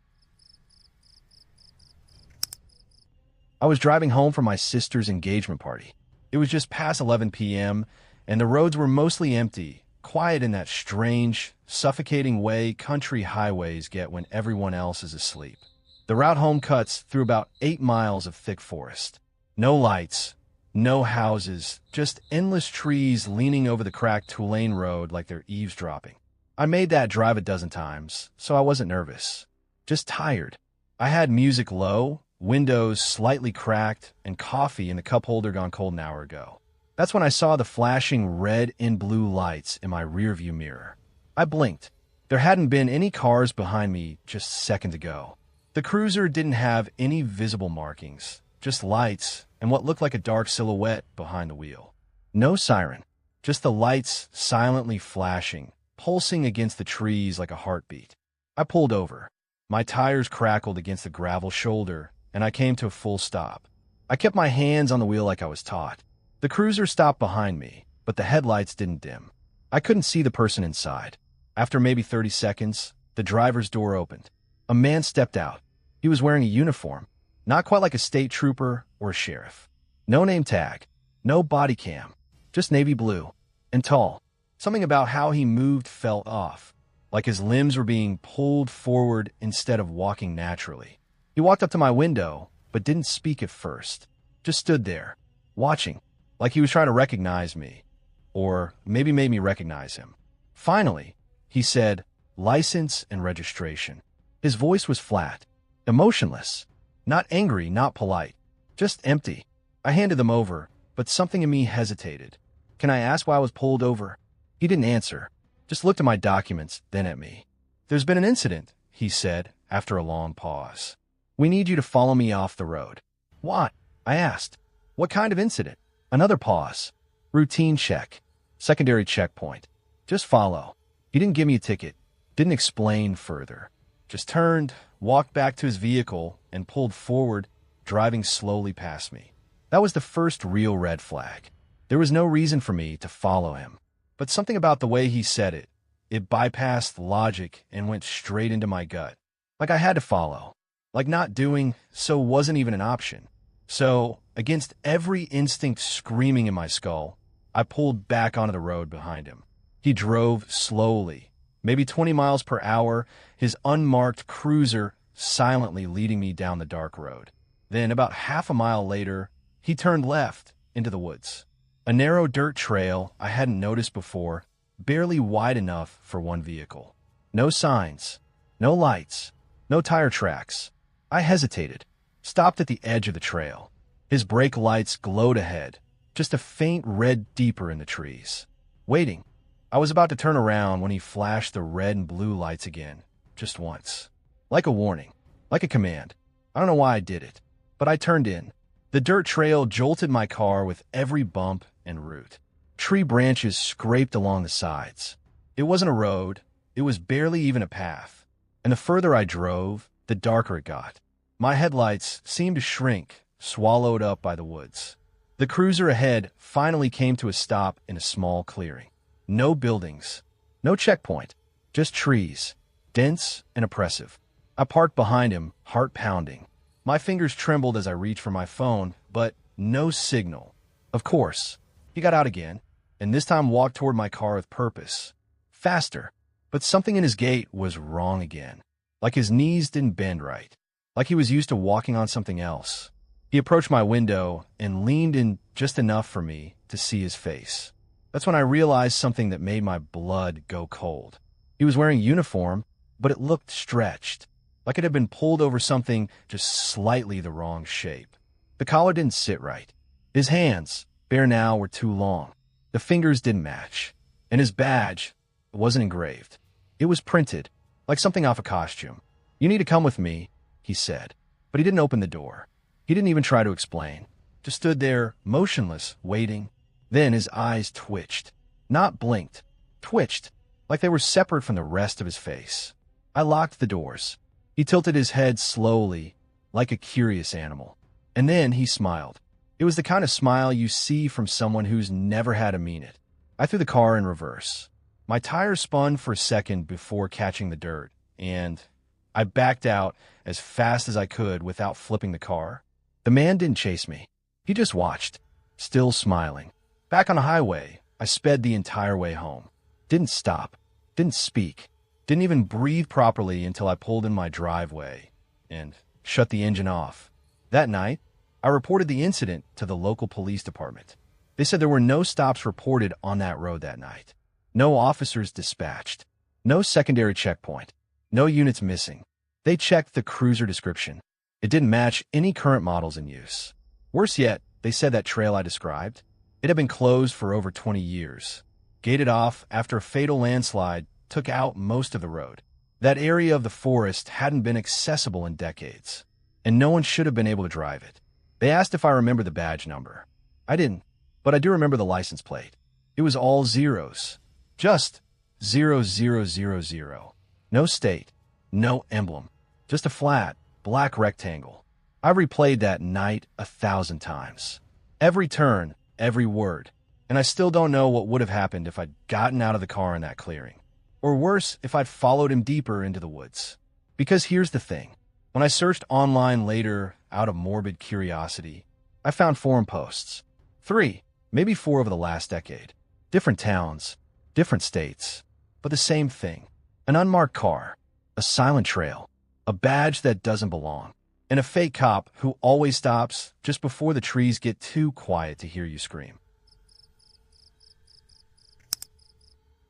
S1: I was driving home from my sister's engagement party. It was just past 11 p.m., and the roads were mostly empty, quiet in that strange, suffocating way country highways get when everyone else is asleep. The route home cuts through about 8 miles of thick forest. No lights, no houses, just endless trees leaning over the cracked two-lane road like they're eavesdropping. I made that drive a dozen times, so I wasn't nervous. Just tired. I had music low, windows slightly cracked, and coffee in the cup holder gone cold an hour ago. That's when I saw the flashing red and blue lights in my rearview mirror. I blinked. There hadn't been any cars behind me just seconds ago. The cruiser didn't have any visible markings, just lights and what looked like a dark silhouette behind the wheel. No siren, just the lights silently flashing, pulsing against the trees like a heartbeat. I pulled over. My tires crackled against the gravel shoulder, and I came to a full stop. I kept my hands on the wheel like I was taught. The cruiser stopped behind me, but the headlights didn't dim. I couldn't see the person inside. After maybe 30 seconds, the driver's door opened. A man stepped out. He was wearing a uniform, not quite like a state trooper or a sheriff. No name tag, no body cam, just navy blue, and tall. Something about how he moved felt off, like his limbs were being pulled forward instead of walking naturally. He walked up to my window, but didn't speak at first. Just stood there, watching, like he was trying to recognize me, or maybe made me recognize him. Finally, he said, "License and registration." His voice was flat, emotionless, not angry, not polite, just empty. I handed them over, but something in me hesitated. "Can I ask why I was pulled over?" He didn't answer, just looked at my documents, then at me. "There's been an incident," he said after a long pause. "We need you to follow me off the road." "Why?" I asked. "What kind of incident?" Another pause. "Routine check. Secondary checkpoint. Just follow." He didn't give me a ticket, didn't explain further. Just turned, walked back to his vehicle, and pulled forward, driving slowly past me. That was the first real red flag. There was no reason for me to follow him. But something about the way he said it, it bypassed logic and went straight into my gut. Like I had to follow. Like not doing so wasn't even an option. So, against every instinct screaming in my skull, I pulled back onto the road behind him. He drove slowly, maybe 20 miles per hour, his unmarked cruiser silently leading me down the dark road. Then, about half a mile later, he turned left into the woods. A narrow dirt trail I hadn't noticed before, barely wide enough for one vehicle. No signs, no lights, no tire tracks. I hesitated, stopped at the edge of the trail. His brake lights glowed ahead, just a faint red deeper in the trees. Waiting. I was about to turn around when he flashed the red and blue lights again, just once. Like a warning, like a command. I don't know why I did it, but I turned in. The dirt trail jolted my car with every bump and root. Tree branches scraped along the sides. It wasn't a road, it was barely even a path. And the further I drove, the darker it got. My headlights seemed to shrink, swallowed up by the woods. The cruiser ahead finally came to a stop in a small clearing. No buildings, no checkpoint, just trees, dense and oppressive. I parked behind him, heart pounding. My fingers trembled as I reached for my phone, but no signal. Of course, he got out again, and this time walked toward my car with purpose. Faster, but something in his gait was wrong again. Like his knees didn't bend right. Like he was used to walking on something else. He approached my window and leaned in just enough for me to see his face. That's when I realized something that made my blood go cold. He was wearing a uniform, but it looked stretched, like it had been pulled over something just slightly the wrong shape. The collar didn't sit right. His hands, bare now, were too long. The fingers didn't match. And his badge wasn't engraved. It was printed, like something off a costume. "You need to come with me," he said. But he didn't open the door. He didn't even try to explain. Just stood there, motionless, waiting. Then his eyes twitched. Not blinked. Twitched, like they were separate from the rest of his face. I locked the doors. He tilted his head slowly, like a curious animal. And then he smiled. It was the kind of smile you see from someone who's never had to mean it. I threw the car in reverse. My tires spun for a second before catching the dirt, and I backed out as fast as I could without flipping the car. The man didn't chase me. He just watched, still smiling. Back on the highway, I sped the entire way home. Didn't stop. Didn't speak. Didn't even breathe properly until I pulled in my driveway and shut the engine off. That night, I reported the incident to the local police department. They said there were no stops reported on that road that night. No officers dispatched. No secondary checkpoint. No units missing. They checked the cruiser description. It didn't match any current models in use. Worse yet, they said that trail I described, it had been closed for over 20 years. Gated off after a fatal landslide took out most of the road. That area of the forest hadn't been accessible in decades, and no one should have been able to drive it. They asked if I remember the badge number. I didn't, but I do remember the license plate. It was all zeros. Just 0000. No state, no emblem, just a flat, black rectangle. I replayed that night 1,000 times. Every turn, every word. And I still don't know what would have happened if I'd gotten out of the car in that clearing. Or worse, if I'd followed him deeper into the woods. Because here's the thing. When I searched online later out of morbid curiosity, I found forum posts. 3, maybe 4 over the last decade. Different towns, different states, but the same thing. An unmarked car, a silent trail, a badge that doesn't belong, and a fake cop who always stops just before the trees get too quiet to hear you scream.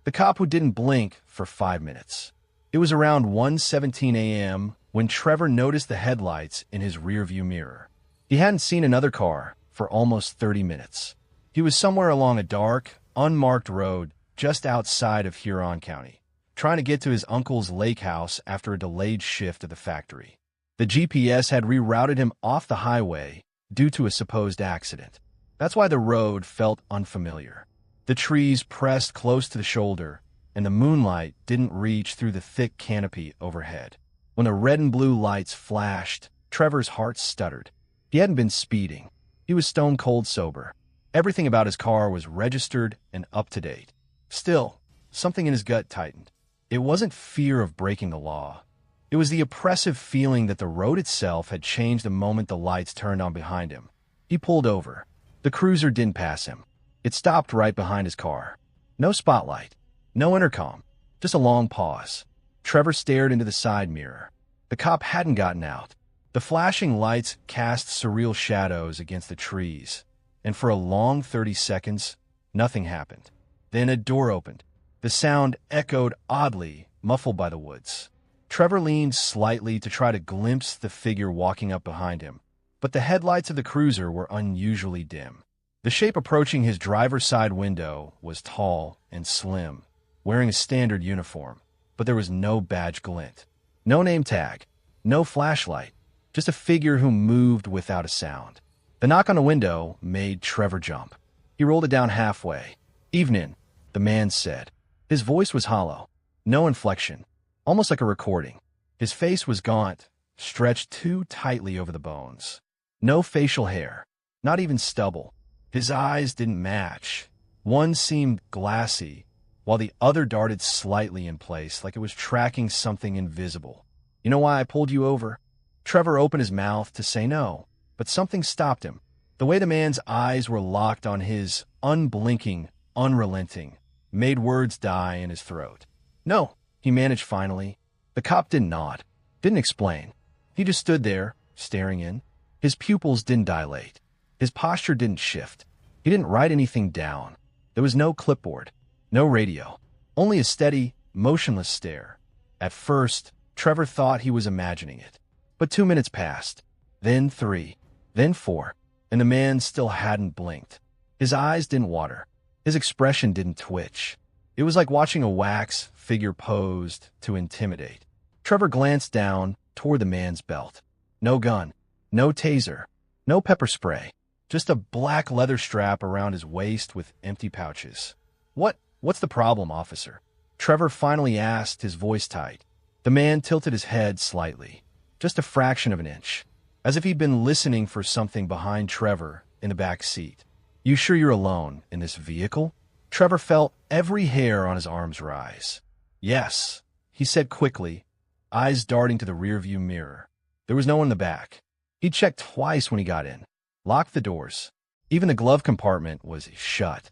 S1: The cop who didn't blink for 5 minutes. It was around 1:17 a.m. when Trevor noticed the headlights in his rearview mirror. He hadn't seen another car for almost 30 minutes. He was somewhere along a dark, unmarked road just outside of Huron County, trying to get to his uncle's lake house after a delayed shift at the factory. The GPS had rerouted him off the highway due to a supposed accident. That's why the road felt unfamiliar. The trees pressed close to the shoulder, and the moonlight didn't reach through the thick canopy overhead. When the red and blue lights flashed, Trevor's heart stuttered. He hadn't been speeding. He was stone cold sober. Everything about his car was registered and up to date. Still, something in his gut tightened. It wasn't fear of breaking the law. It was the oppressive feeling that the road itself had changed the moment the lights turned on behind him. He pulled over. The cruiser didn't pass him. It stopped right behind his car. No spotlight. No intercom. Just a long pause. Trevor stared into the side mirror. The cop hadn't gotten out. The flashing lights cast surreal shadows against the trees, and for a long 30 seconds, nothing happened. Then a door opened. The sound echoed oddly, muffled by the woods. Trevor leaned slightly to try to glimpse the figure walking up behind him, but the headlights of the cruiser were unusually dim. The shape approaching his driver's side window was tall and slim, wearing a standard uniform, but there was no badge glint. No name tag. No flashlight. Just a figure who moved without a sound. The knock on the window made Trevor jump. He rolled it down halfway. "Evening," the man said. His voice was hollow. No inflection. Almost like a recording. His face was gaunt, stretched too tightly over the bones. No facial hair. Not even stubble. His eyes didn't match. One seemed glassy, while the other darted slightly in place, like it was tracking something invisible. "You know why I pulled you over?" Trevor opened his mouth to say no, but something stopped him. The way the man's eyes were locked on his, unblinking, unrelenting, made words die in his throat. "No," he managed finally. The cop didn't nod, didn't explain. He just stood there, staring in. His pupils didn't dilate. His posture didn't shift. He didn't write anything down. There was no clipboard, no radio, only a steady, motionless stare. At first, Trevor thought he was imagining it. But 2 minutes passed, then 3, then 4, and the man still hadn't blinked. His eyes didn't water. His expression didn't twitch. It was like watching a wax figure posed to intimidate. Trevor glanced down toward the man's belt. No gun, no taser, no pepper spray. Just a black leather strap around his waist with empty pouches. What's the problem, officer?" Trevor finally asked, his voice tight. The man tilted his head slightly, just a fraction of an inch, as if he'd been listening for something behind Trevor in the back seat. "You sure you're alone in this vehicle?" Trevor felt every hair on his arms rise. "Yes," he said quickly, eyes darting to the rearview mirror. There was no one in the back. He checked twice when he got in. Locked the doors. Even the glove compartment was shut.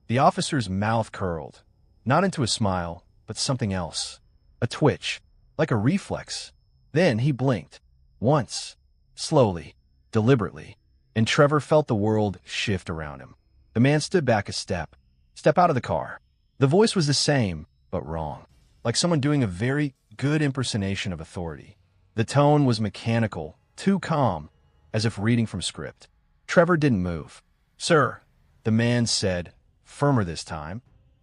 S1: The officer's mouth curled, not into a smile, but something else. A twitch, like a reflex. Then he blinked. Once. Slowly. Deliberately. And Trevor felt the world shift around him. The man stood back a step. Step out of the car. The voice was the same, but wrong. Like someone doing a very good impersonation of authority. The tone was mechanical, too calm, as if reading from script. Trevor didn't move. "Sir," the man said, firmer this time,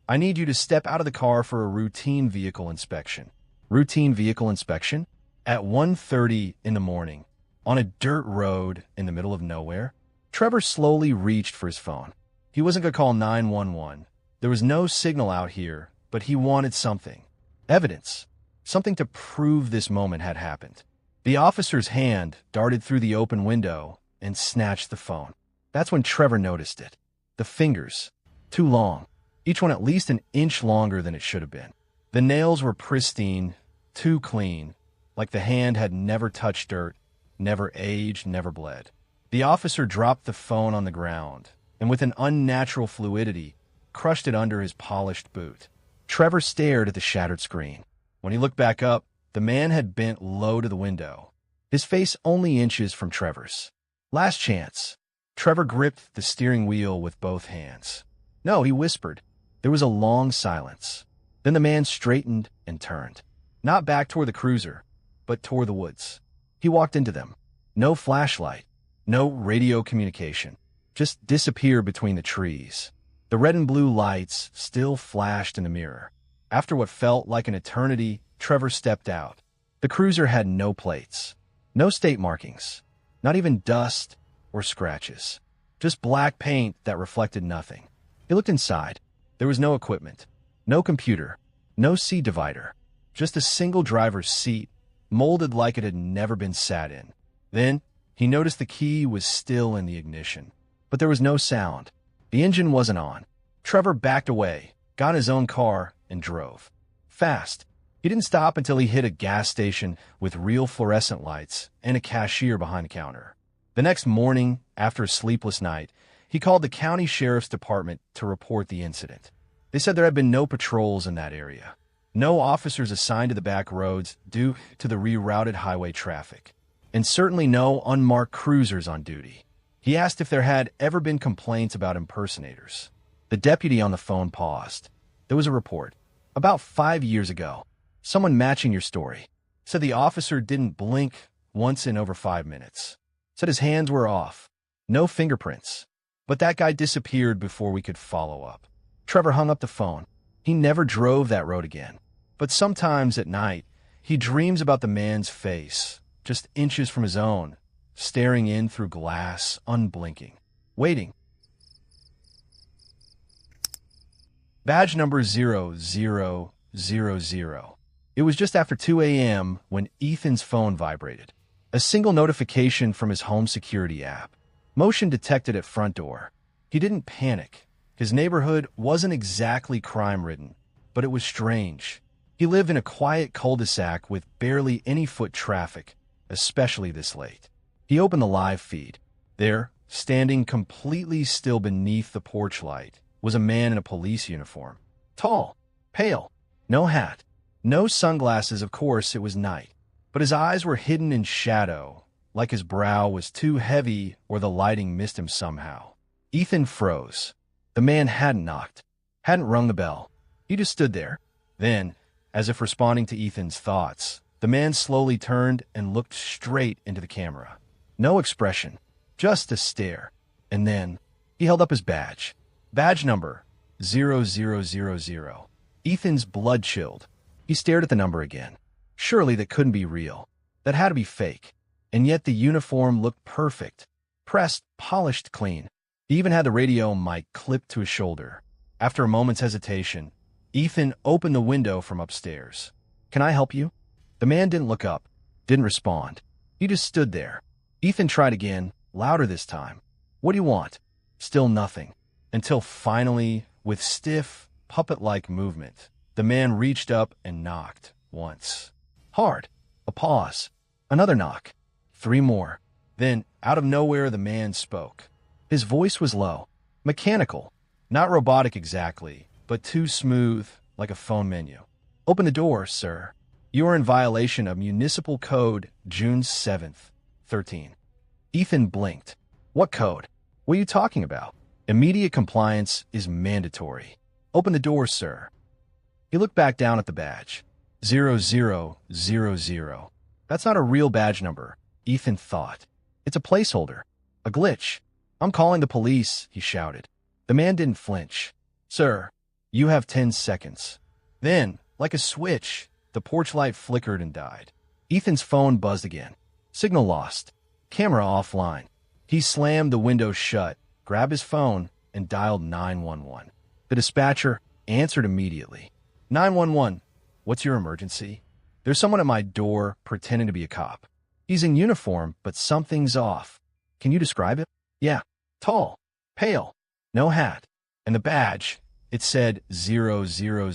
S1: "I need you to step out of the car for a routine vehicle inspection." Routine vehicle inspection? At 1:30 in the morning, on a dirt road in the middle of nowhere? Trevor slowly reached for his phone. He wasn't going to call 911. There was no signal out here, but he wanted something. Evidence. Something to prove this moment had happened. The officer's hand darted through the open window and snatched the phone. That's when Trevor noticed it. The fingers. Too long. Each one at least an inch longer than it should have been. The nails were pristine, too clean, like the hand had never touched dirt, never aged, never bled. The officer dropped the phone on the ground, and with an unnatural fluidity, crushed it under his polished boot. Trevor stared at the shattered screen. When he looked back up, the man had bent low to the window, his face only inches from Trevor's. Last chance. Trevor gripped the steering wheel with both hands. "No," he whispered. There was a long silence. Then the man straightened and turned. Not back toward the cruiser, but toward the woods. He walked into them. No flashlight, no radio communication. Just disappeared between the trees. The red and blue lights still flashed in the mirror. After what felt like an eternity, Trevor stepped out. The cruiser had no plates, no state markings, not even dust or scratches. Just black paint that reflected nothing. He looked inside. There was no equipment, no computer, no seat divider, just a single driver's seat, molded like it had never been sat in. Then he noticed the key was still in the ignition, but there was no sound. The engine wasn't on. Trevor backed away, got in his own car, and drove. Fast. He didn't stop until he hit a gas station with real fluorescent lights and a cashier behind the counter. The next morning, after a sleepless night, he called the county sheriff's department to report the incident. They said there had been no patrols in that area. No officers assigned to the back roads due to the rerouted highway traffic. And certainly no unmarked cruisers on duty. He asked if there had ever been complaints about impersonators. The deputy on the phone paused. There was a report. About 5 years ago. Someone matching your story. Said the officer didn't blink once in over 5 minutes. Said his hands were off. No fingerprints. But that guy disappeared before we could follow up. Trevor hung up the phone. He never drove that road again. But sometimes at night, he dreams about the man's face, just inches from his own, staring in through glass, unblinking, waiting. Badge number 0000. It was just after 2 a.m. when Ethan's phone vibrated. A single notification from his home security app. Motion detected at front door. He didn't panic. His neighborhood wasn't exactly crime-ridden, but it was strange. He lived in a quiet cul-de-sac with barely any foot traffic, especially this late. He opened the live feed. There, standing completely still beneath the porch light, was a man in a police uniform. Tall, pale, no hat, no sunglasses. Of course, it was night, but his eyes were hidden in shadow, like his brow was too heavy or the lighting missed him somehow. Ethan froze. The man hadn't knocked, hadn't rung the bell. He just stood there. Then, as if responding to Ethan's thoughts, the man slowly turned and looked straight into the camera. No expression, just a stare. And then, he held up his badge. Badge number 0000. Ethan's blood chilled. He stared at the number again. Surely that couldn't be real. That had to be fake. And yet the uniform looked perfect. Pressed, polished, clean. He even had the radio mic clipped to his shoulder. After a moment's hesitation, Ethan opened the window from upstairs. "Can I help you?" The man didn't look up, didn't respond. He just stood there. Ethan tried again, louder this time. "What do you want?" Still nothing. Until finally, with stiff, puppet-like movement, the man reached up and knocked once. Hard. A pause. Another knock. 3 more. Then, out of nowhere, the man spoke. His voice was low, mechanical, Not robotic exactly, but too smooth, like a phone menu. Open the door, sir. You are in violation of Municipal Code June 7th, 13. Ethan blinked. What code? What are you talking about? Immediate compliance is mandatory. Open the door, sir. He looked back down at the badge. 0000. That's not a real badge number, Ethan thought. It's a placeholder. A glitch. I'm calling the police, he shouted. The man didn't flinch. Sir, you have 10 seconds. Then, like a switch, the porch light flickered and died. Ethan's phone buzzed again. Signal lost. Camera offline. He slammed the window shut, grabbed his phone, and dialed 911. The dispatcher answered immediately. 911, what's your emergency? There's someone at my door pretending to be a cop. He's in uniform, but something's off. Can you describe it? Yeah, tall, pale, no hat. And the badge, it said 0000.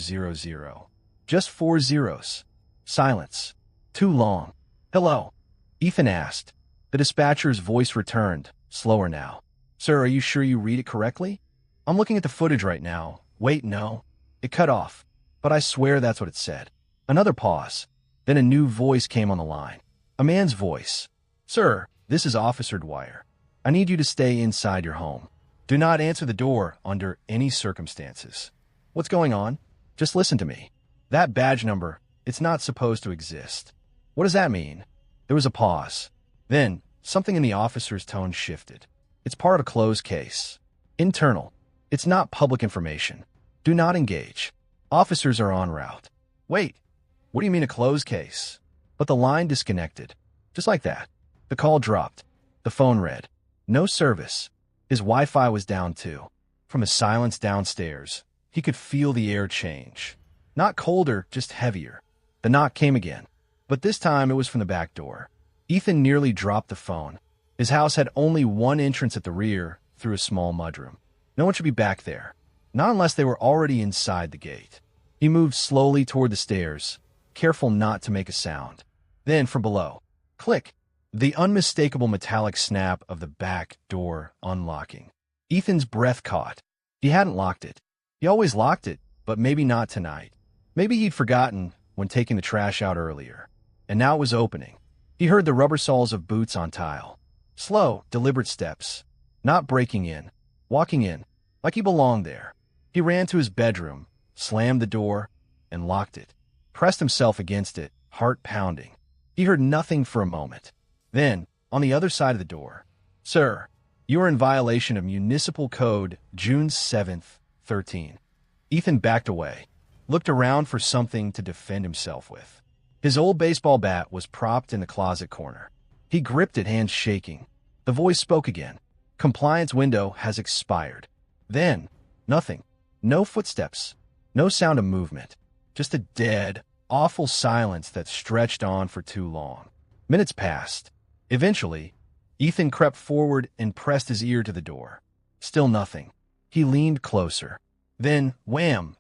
S1: Just 4 zeros. Silence. Too long. Hello? Ethan asked. The dispatcher's voice returned, slower now. Sir, are you sure you read it correctly? I'm looking at the footage right now. Wait, no. It cut off. But I swear that's what it said. Another pause. Then a new voice came on the line. A man's voice. Sir, this is Officer Dwyer. I need you to stay inside your home. Do not answer the door under any circumstances. What's going on? Just listen to me. That badge number, it's not supposed to exist. What does that mean? There was a pause. Then, something in the officer's tone shifted. It's part of a closed case. Internal. It's not public information. Do not engage. Officers are en route. Wait, what do you mean a closed case? But the line disconnected. Just like that. The call dropped. The phone read. No service. His Wi-Fi was down too. From the silence downstairs, he could feel the air change. Not colder, just heavier. The knock came again. But this time it was from the back door. Ethan nearly dropped the phone. His house had only one entrance at the rear, through a small mudroom. No one should be back there. Not unless they were already inside the gate. He moved slowly toward the stairs, careful not to make a sound. Then, from below, click, the unmistakable metallic snap of the back door unlocking. Ethan's breath caught. He hadn't locked it. He always locked it, but maybe not tonight. Maybe he'd forgotten when taking the trash out earlier. And now it was opening. He heard the rubber soles of boots on tile. Slow, deliberate steps. Not breaking in. Walking in, like he belonged there. He ran to his bedroom, slammed the door, and locked it. Pressed himself against it, heart pounding. He heard nothing for a moment. Then, on the other side of the door, Sir, you are in violation of Municipal Code June 7th, 13. Ethan backed away, looked around for something to defend himself with. His old baseball bat was propped in the closet corner. He gripped it, hands shaking. The voice spoke again. Compliance window has expired. Then, nothing. No footsteps. No sound of movement. Just a dead, awful silence that stretched on for too long. Minutes passed. Eventually, Ethan crept forward and pressed his ear to the door. Still nothing. He leaned closer. Then, wham!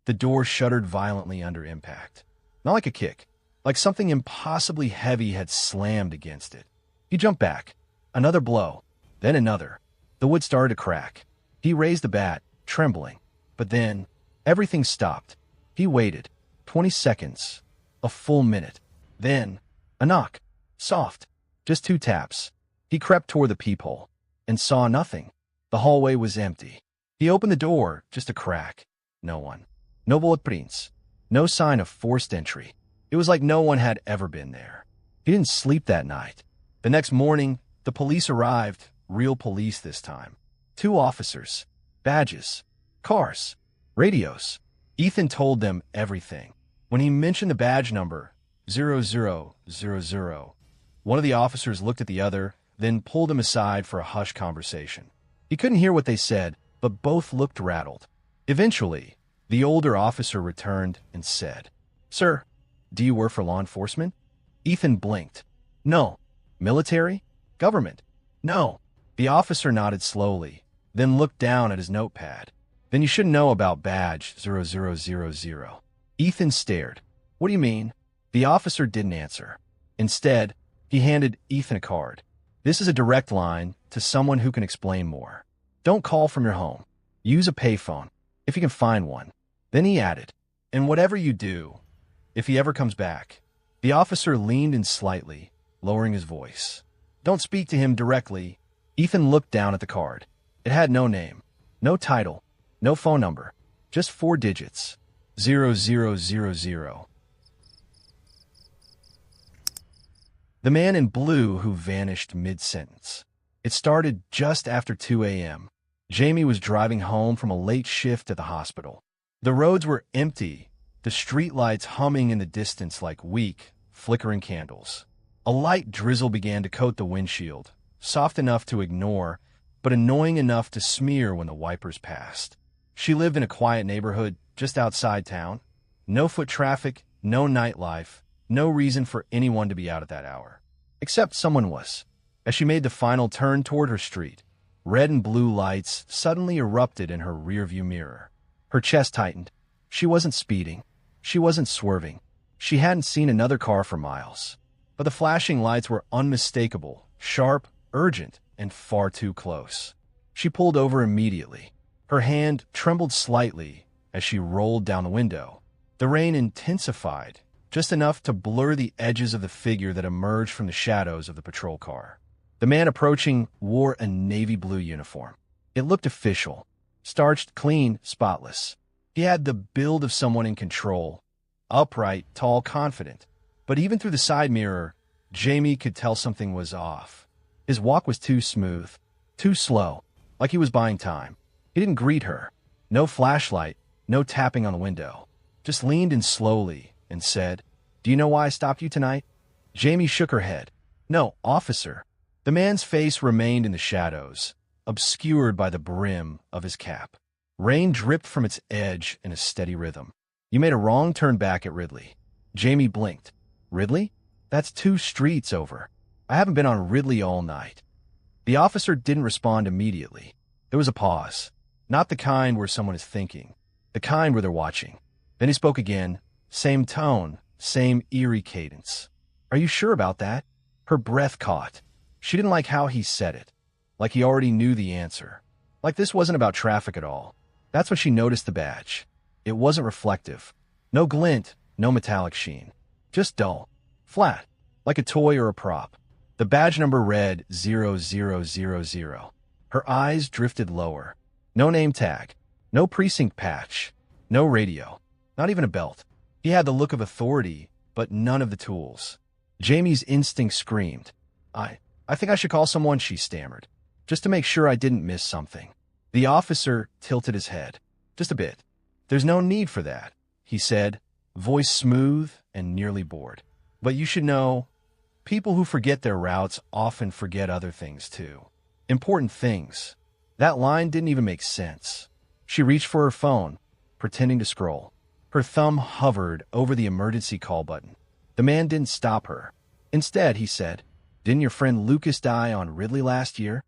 S1: The door shuddered violently under impact. Not like a kick. Like something impossibly heavy had slammed against it. He jumped back. Another blow. Then another. The wood started to crack. He raised the bat, trembling. But then, everything stopped. He waited. 20 seconds. A full minute. Then, a knock. Soft. Just 2 taps. He crept toward the peephole. And saw nothing. The hallway was empty. He opened the door, just a crack. No one. No bullet prints. No sign of forced entry. It was like no one had ever been there. He didn't sleep that night. The next morning, the police arrived. Real police this time. 2 officers. Badges. Cars. Radios. Ethan told them everything. When he mentioned the badge number, 0000, one of the officers looked at the other, then pulled him aside for a hushed conversation. He couldn't hear what they said, but both looked rattled. Eventually, the older officer returned and said, Sir, do you work for law enforcement? Ethan blinked. No. Military? Government? No. The officer nodded slowly, then looked down at his notepad. Then you should know about badge 0000. Ethan stared. What do you mean? The officer didn't answer. Instead, he handed Ethan a card. This is a direct line to someone who can explain more. Don't call from your home. Use a payphone, if you can find one. Then he added, and whatever you do, if he ever comes back. The officer leaned in slightly, lowering his voice. Don't speak to him directly. Ethan looked down at the card. It had no name, no title, no phone number, just 4 digits. 0000. The man in blue who vanished mid-sentence. It started just after 2 a.m. Jamie was driving home from a late shift at the hospital. The roads were empty, the streetlights humming in the distance like weak, flickering candles. A light drizzle began to coat the windshield, soft enough to ignore, but annoying enough to smear when the wipers passed. She lived in a quiet neighborhood just outside town. No foot traffic, no nightlife, no reason for anyone to be out at that hour. Except someone was. As she made the final turn toward her street, red and blue lights suddenly erupted in her rearview mirror. Her chest tightened. She wasn't speeding. She wasn't swerving. She hadn't seen another car for miles. But the flashing lights were unmistakable, sharp, urgent, and far too close. She pulled over immediately. Her hand trembled slightly as she rolled down the window. The rain intensified, just enough to blur the edges of the figure that emerged from the shadows of the patrol car. The man approaching wore a navy blue uniform. It looked official, starched, clean, spotless. He had the build of someone in control, upright, tall, confident. But even through the side mirror, Jamie could tell something was off. His walk was too smooth, too slow, like he was buying time. He didn't greet her. No flashlight, no tapping on the window. Just leaned in slowly and said, "Do you know why I stopped you tonight?" Jamie shook her head. "No, officer." The man's face remained in the shadows, obscured by the brim of his cap. Rain dripped from its edge in a steady rhythm. "You made a wrong turn back at Ridley." Jamie blinked. "Ridley? That's 2 streets over. I haven't been on Ridley all night." The officer didn't respond immediately. There was a pause. Not the kind where someone is thinking. The kind where they're watching. Then he spoke again. Same tone, same eerie cadence. "Are you sure about that?" Her breath caught. She didn't like how he said it. Like he already knew the answer. Like this wasn't about traffic at all. That's when she noticed the badge. It wasn't reflective. No glint, no metallic sheen. Just dull. Flat. Like a toy or a prop. The badge number read 0000. Her eyes drifted lower. No name tag. No precinct patch. No radio. Not even a belt. He had the look of authority, but none of the tools. Jamie's instinct screamed. I think I should call someone," she stammered, "just to make sure I didn't miss something." The officer tilted his head. "Just a bit. There's no need for that," he said, voice smooth and nearly bored. "But you should know, people who forget their routes often forget other things too. Important things." That line didn't even make sense. She reached for her phone, pretending to scroll. Her thumb hovered over the emergency call button. The man didn't stop her. Instead, he said, "Didn't your friend Lucas die on Ridley last year?"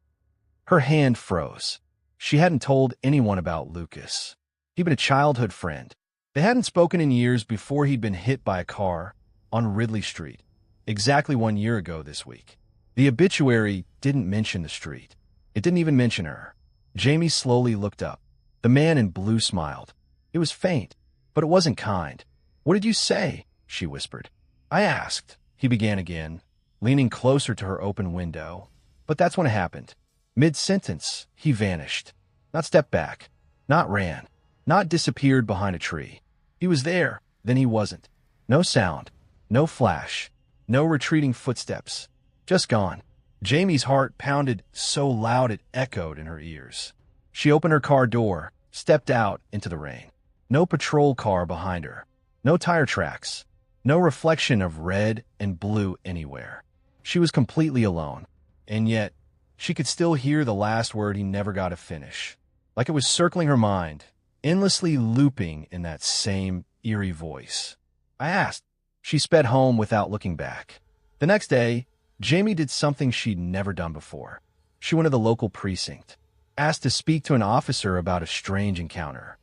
S1: Her hand froze. She hadn't told anyone about Lucas. He'd been a childhood friend. They hadn't spoken in years before he'd been hit by a car on Ridley Street, exactly 1 year ago this week. The obituary didn't mention the street. It didn't even mention her. Jamie slowly looked up. The man in blue smiled. It was faint, but it wasn't kind. "What did you say?" she whispered. "I asked," he began again, leaning closer to her open window. But that's when it happened. Mid-sentence, he vanished. Not stepped back. Not ran. Not disappeared behind a tree. He was there, then he wasn't. No sound. No flash. No retreating footsteps. Just gone. Jamie's heart pounded so loud it echoed in her ears. She opened her car door, stepped out into the rain. No patrol car behind her. No tire tracks. No reflection of red and blue anywhere. She was completely alone, and yet she could still hear the last word he never got to finish, like it was circling her mind, endlessly looping in that same eerie voice. "I asked." She sped home without looking back. The next day, Jamie did something she'd never done before. She went to the local precinct, asked to speak to an officer about a strange encounter.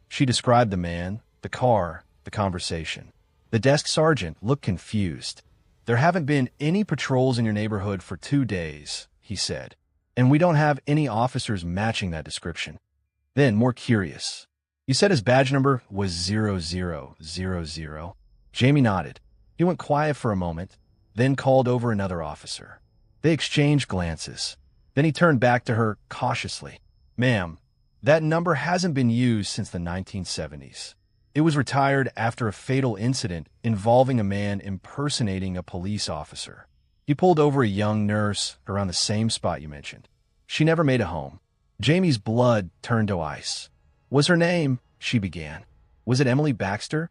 S1: She described the man, the car, the conversation. The desk sergeant looked confused. "There haven't been any patrols in your neighborhood for 2 days, he said, "and we don't have any officers matching that description." Then, more curious, "You said his badge number was 0000?" Jamie nodded. He went quiet for a moment, then called over another officer. They exchanged glances. Then he turned back to her cautiously. "Ma'am, that number hasn't been used since the 1970s. It was retired after a fatal incident involving a man impersonating a police officer." He pulled over a young nurse around the same spot you mentioned. "She never made it home." Jamie's blood turned to ice. "Was her name?" she began. "Was it Emily Baxter?"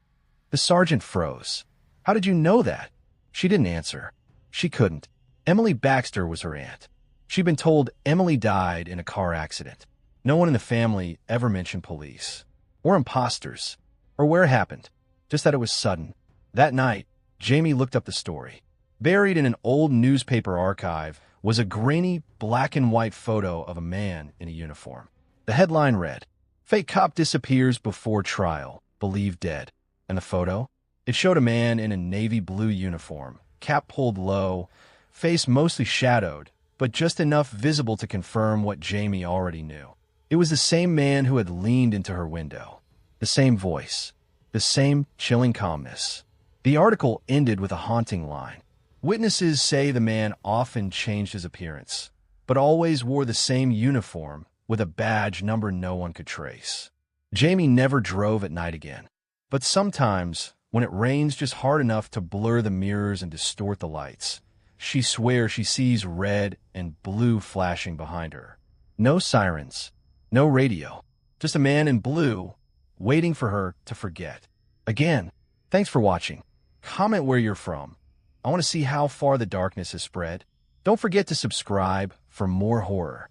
S1: The sergeant froze. "How did you know that?" She didn't answer. She couldn't. Emily Baxter was her aunt. She'd been told Emily died in a car accident. No one in the family ever mentioned police, or imposters, or where it happened, just that it was sudden. That night, Jamie looked up the story. Buried in an old newspaper archive was a grainy black and white photo of a man in a uniform. The headline read, "Fake cop disappears before trial, believed dead." And the photo? It showed a man in a navy blue uniform, cap pulled low, face mostly shadowed, but just enough visible to confirm what Jamie already knew. It was the same man who had leaned into her window. The same voice. The same chilling calmness. The article ended with a haunting line. "Witnesses say the man often changed his appearance, but always wore the same uniform with a badge number no one could trace." Jamie never drove at night again. But sometimes, when it rains just hard enough to blur the mirrors and distort the lights, she swears she sees red and blue flashing behind her. No sirens, no radio, just a man in blue waiting for her to forget. Again, thanks for watching. Comment where you're from. I want to see how far the darkness has spread. Don't forget to subscribe for more horror.